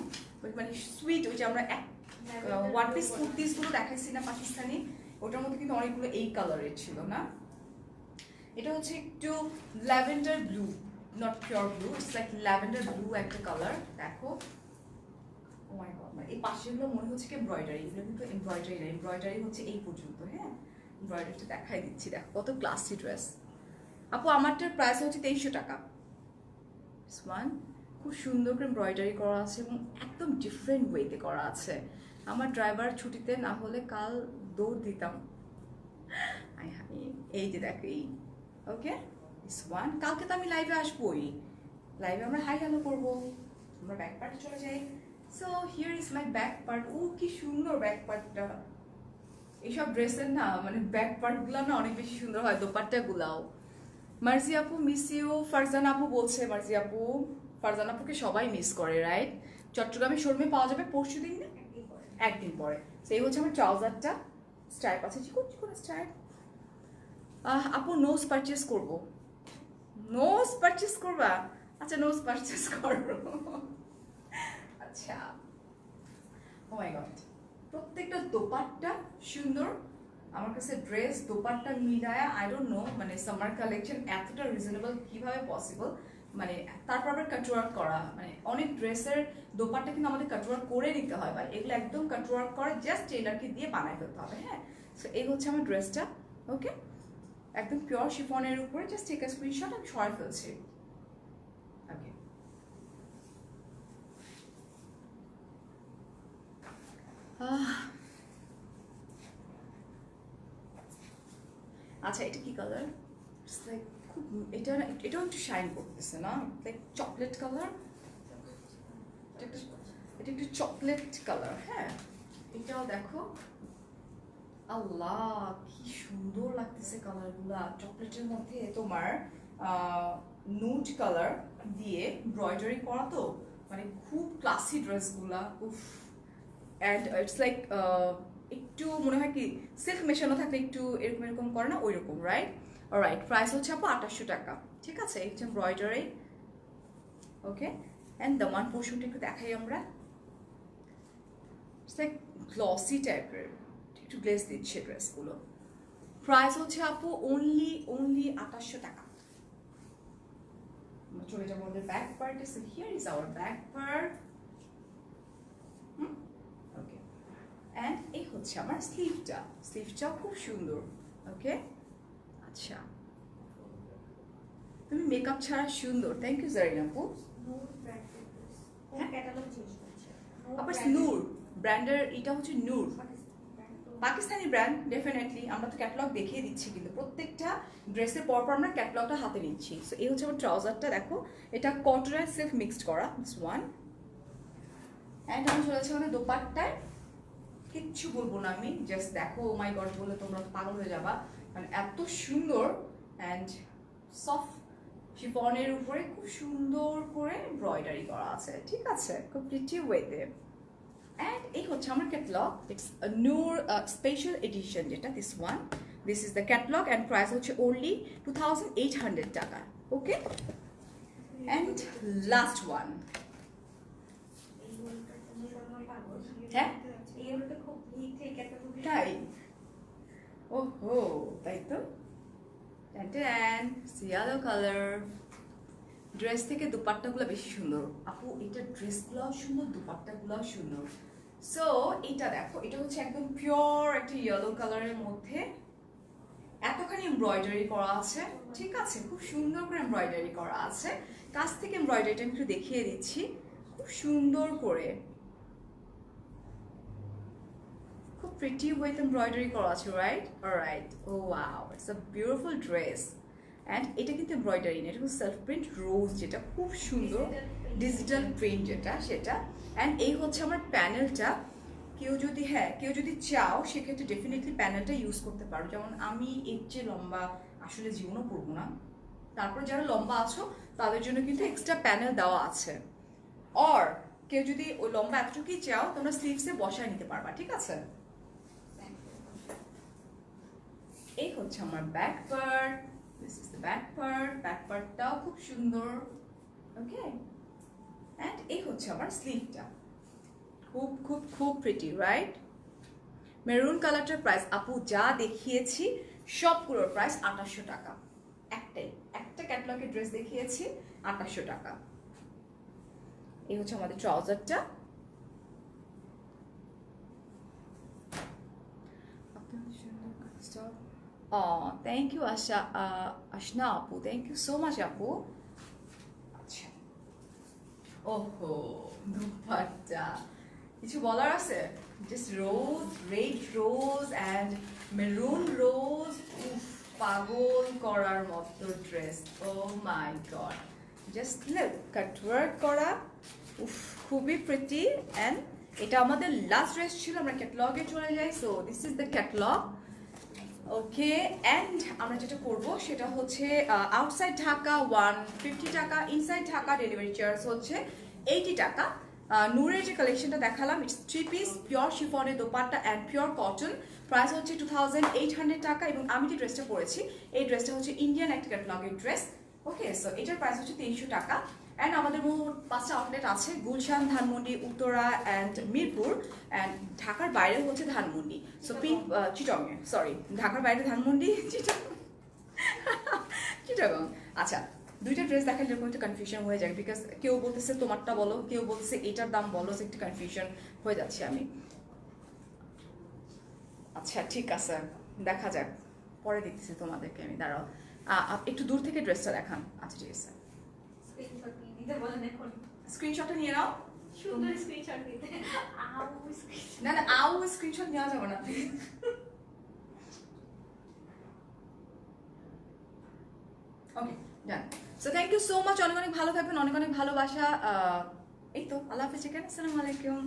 মানে সুইট। ওই যে আমরা ওয়ান পিস কুর্তিসগুলো দেখাইছি না পাকিস্তানি, ওটার মধ্যে কিন্তু অনেকগুলো এই কালারের ছিল না। এটা হচ্ছে একটু lavender blue, not pure blue, it's like lavender blue একটা কালার। দেখো ও মাই গড, এই পাশেগুলো মনে হচ্ছে কি এমব্রয়ডারি, এগুলো কিন্তু এমব্রয়ডারি না, এমব্রয়ডারি হচ্ছে এই পর্যন্ত। হ্যাঁ এমব্রয়ডারিটা দেখাই দিচ্ছি, দেখো কত ক্লাসি ড্রেস। আপু আমারটার প্রাইস হচ্ছে 2300 টাকা। ওয়ান, খুব সুন্দর করে এমব্রয়ডারি করা আছে এবং একদম ডিফারেন্ট ওয়েতে করা আছে। আমার ড্রাইভার ছুটিতে না হলে কাল দৌড় দিতাম। এই যে দেখো এই, ওকে ওয়ান। কালকে তো আমি লাইভে আসবোই, লাইভে আমরা হাই হ্যালো করবো। আমরা ব্যাক পার্টে চলে যাই। So here is my back part. ও কি সুন্দর ব্যাক পার্টটা, এইসব ড্রেসের না মানে ব্যাক পার্টগুলো না অনেক বেশি সুন্দর হয়, দোপাট্টাগুলাও। মার্জি আপু মিস ইউ, ফারজান আপু বলছে। মার্জি আপু, ফারজান আপুকে সবাই মিস করে, রাইট। চট্টগ্রামে শোরুমে পাওয়া যাবে পরশু দিন, একদিন পরে। সেই হচ্ছে আমার ট্রাউজারটা, স্ট্রাইপ আছে, চিকন চিকন স্ট্রাইপ। আপু নোজ পারচেস করব। নোজ পারচেস করবা? আচ্ছা নোজ পারচেস করবো। আচ্ছা, ও মাই গড, প্রত্যেকটা দোপাট্টা সুন্দর। আমার কাছে ড্রেস দোপাট্টা মিলায়া আই ডোন্ট নো, মানে সামার কালেকশন এতটা রিজনেবল কিভাবে পসিবল। মানে তারপর আবার কাটওয়ার্ক করা, মানে অনেক ড্রেসের দোপাট্টা কিন্তু আমাদের কাটওয়ার্ক করে নিতে হয় ভাই, এগুলো একদম কাটওয়ার্ক করে জাস্ট টেলারকে দিয়ে বানায় ফেলতে হবে। হ্যাঁ, সো এই হচ্ছে আমার ড্রেসটা। ওকে, একদম পিওর শিফনের উপরে, জাস্ট টেক আ স্ক্রিনশট, আমি সরাই ফেলছি। ওকে, আচ্ছা এটা কি কালার? ইটস লাইক খুব, এটাও একটু শাইন করতেছে না, লাইক চকলেট কালার। এটা একটু চকলেট কালার। হ্যাঁ এটাও দেখো, আল্লাহ কি সুন্দর লাগতেছে কালারগুলা। চকলেটের মধ্যে তোমার নুড কালার দিয়ে এমব্রয়ডারি করা, তো মানে খুব ক্লাসি ড্রেসগুলা। উফ, অ্যান্ড ইটস লাইক একটু মনে হয় কি সিল্ক মেশানো থাকলে একটু এরকম এরকম করে না, ওই রকম, রাইট। রাইট, প্রাইস হচ্ছে আপু 2800 টাকা, ঠিক আছে। এই হচ্ছে এমব্রয়ডারি। ওকে, অ্যান্ড দামান পোর্শনটা একটু দেখাই আমরা। ইটস লাইক গ্লসি টাইপের, একটু গ্লেজ দিচ্ছে ড্রেসগুলো। প্রাইস হচ্ছে আপু অনলি 2800 টাকা। আমরা চলে যাবো আমাদের ব্যাক পার্টে। So here is hour back part. Okay, and এই হচ্ছে আমার স্লিভটা, স্লিভটাও খুব সুন্দর। ওকে, আচ্ছা তুমি মেকআপ ছাড়া সুন্দর, থ্যাংক ইউ জারিন আপু। আবার নূর ব্র্যান্ডের, এটা হচ্ছে নূর, পাকিস্তানি ব্র্যান্ড ডেফিনেটলি। আমরা তো ক্যাটালগ দেখিয়ে দিচ্ছি, কিন্তু প্রত্যেকটা ড্রেসের পরপর আমরা ক্যাটালগটা হাতে নিচ্ছি। সো এই হচ্ছে আমার ট্রাউজারটা, দেখো এটা কটন আর সিল্ক মিক্সড করা, দিস ওয়ান। অ্যান্ড আমি চলে যাচ্ছি আমাদের দোপাট্টায়। কিচ্ছু বলবো না আমি, জাস্ট দেখো ও মাই গড বলে তোমরা পাগল হয়ে যাবা, মানে এত সুন্দর অ্যান্ড সফট শিফনের উপরে খুব সুন্দর করে এমব্রয়ডারি করা আছে, ঠিক আছে, খুব প্রিটি ওয়েতে। অ্যান্ড এই হচ্ছে আমার catalogue, it's Noor special edition যেটা, this one, this is the catalogue and price হচ্ছে only 2800 টাকা, ওকে। অ্যান্ড লাস্ট ওয়ান, এই হলুদটার জন্য সবাই পাগল। হ্যাঁ? এই হলুদটা খুব হিট থেকে একটা খুব তাই? ওহো, তাই তো। সিয়ালো কালার, ড্রেস থেকে দুপাট্টাগুলো বেশি সুন্দর আপু, এটা ড্রেসগুলোও সুন্দর, দুপাট্টাগুলোও সুন্দর। সো এটা দেখো, এটা হচ্ছে একদম পিওর একটা ইয়েলো কালারের মধ্যে এতখানি এমব্রয়ডারি করা আছে, ঠিক আছে, খুব সুন্দর করে এমব্রয়ডারি করা আছে। কাছ থেকে এমব্রয়ডারিটা একটু দেখিয়ে দিচ্ছি, খুব সুন্দর করে, খুব প্রিটি উইথ এমব্রয়ডারি করা আছে, right? Alright, oh wow, it's a beautiful dress. And এটা কিন্তু এমব্রয়ডারি না, এটা হচ্ছে সেলফ প্রিন্ট রোজ, যেটা খুব সুন্দর, ডিজিটাল প্রিন্ট যেটা সেটা। অ্যান্ড এই হচ্ছে আমার প্যানেলটা, কেউ যদি চাও সেক্ষেত্রে ডেফিনেটলি প্যানেলটা ইউজ করতে পারো, যেমন আমি এর চেয়ে লম্বা আসলে জীবনও পরবো না, তারপর যারা লম্বা আছো তাদের জন্য কিন্তু এক্সট্রা প্যানেল দেওয়া আছে, অর কেউ যদি ওই লম্বা এতটুকুই চাও তোমরা স্লিভসে বসায় নিতে পারবা, ঠিক আছে। এই হচ্ছে আমার back part, this is the back part, back পার্টটাও খুব সুন্দর, ওকে। অ্যান্ড এই হচ্ছে আমার স্লিভটা, খুব খুব খুব প্রিটি, রাইট? মেরুন কালারটার প্রাইস আপু যা দেখিয়েছি সবগুলোর প্রাইস 2800 টাকা, একটা ক্যাটালগের ড্রেস দেখিয়েছি 2800 টাকা। এই হচ্ছে আমাদের ট্রাউজারটা, থ্যাংক ইউ আশনা আপু, থ্যাংক ইউ সো মাচ আপু। আচ্ছা, ওহো দুপাট্টা, কিছু বলার আছে? Just rose, red rose and maroon rose, উফ, পাগল করার মতো dress, oh my god, just look, cutwork করা, উফ, খুবই প্রিটি। অ্যান্ড এটা আমাদের লাস্ট ড্রেস ছিল, আমরা ক্যাটলগে চলে যাই। So this is the catalogue, okay. And আমরা যেটা করবো সেটা হচ্ছে আউটসাইড ঢাকা 150 টাকা, ইনসাইড ঢাকা ডেলিভারি চার্জ হচ্ছে 80 টাকা। নূরের যে কালেকশনটা দেখালাম, ইটস 3 পিস পিওর শিফনের dupatta and pure cotton, price হচ্ছে 2800 টাকা। এবং আমি যে ড্রেসটা পরেছি এই ড্রেসটা হচ্ছে ইন্ডিয়ান একটা ক্যাটালগের ড্রেস, ওকে। সো এটার প্রাইস হচ্ছে 300 টাকা। অ্যান্ড আমাদের মোট 5টা আউটলেট আছে, গুলশান, ধানমন্ডি, উত্তরা অ্যান্ড মিরপুর, অ্যান্ড ঢাকার বাইরে হচ্ছে ধানমন্ডি, সো চিটংয়ে, সরি, ঢাকার বাইরে ধানমন্ডি, চিটাগং। আচ্ছা, দুইটা ড্রেস দেখালে এরকম একটা কনফিউশন হয়ে যায়, বিকজ কেউ বলতেছে তোমারটা বলো, কেউ বলতেছে এটার দাম বলো, একটু কনফিউশন হয়ে যাচ্ছে আমি। আচ্ছা ঠিক আছে, দেখা যাক, পরে দেখতেছি তোমাদেরকে আমি, দাঁড়াও একটু দূর থেকে ড্রেসটা দেখান। আচ্ছা ঠিক আছে, স্ক্রিনশট নিয়ে নিতে বলেন এখন। স্ক্রিনশটটা নিয়ে নাও, সুন্দর স্ক্রিনশট নিতে। আউ স্ক্রিনশট। না স্ক্রিনশট নেওয়া যাবে না। Okay done. So thank you so much, অনেক অনেক ভালো থাকবেন, অনেক অনেক ভালোবাসা। এই তো, আল্লাহ হাফেজ, আসসালামু আলাইকুম।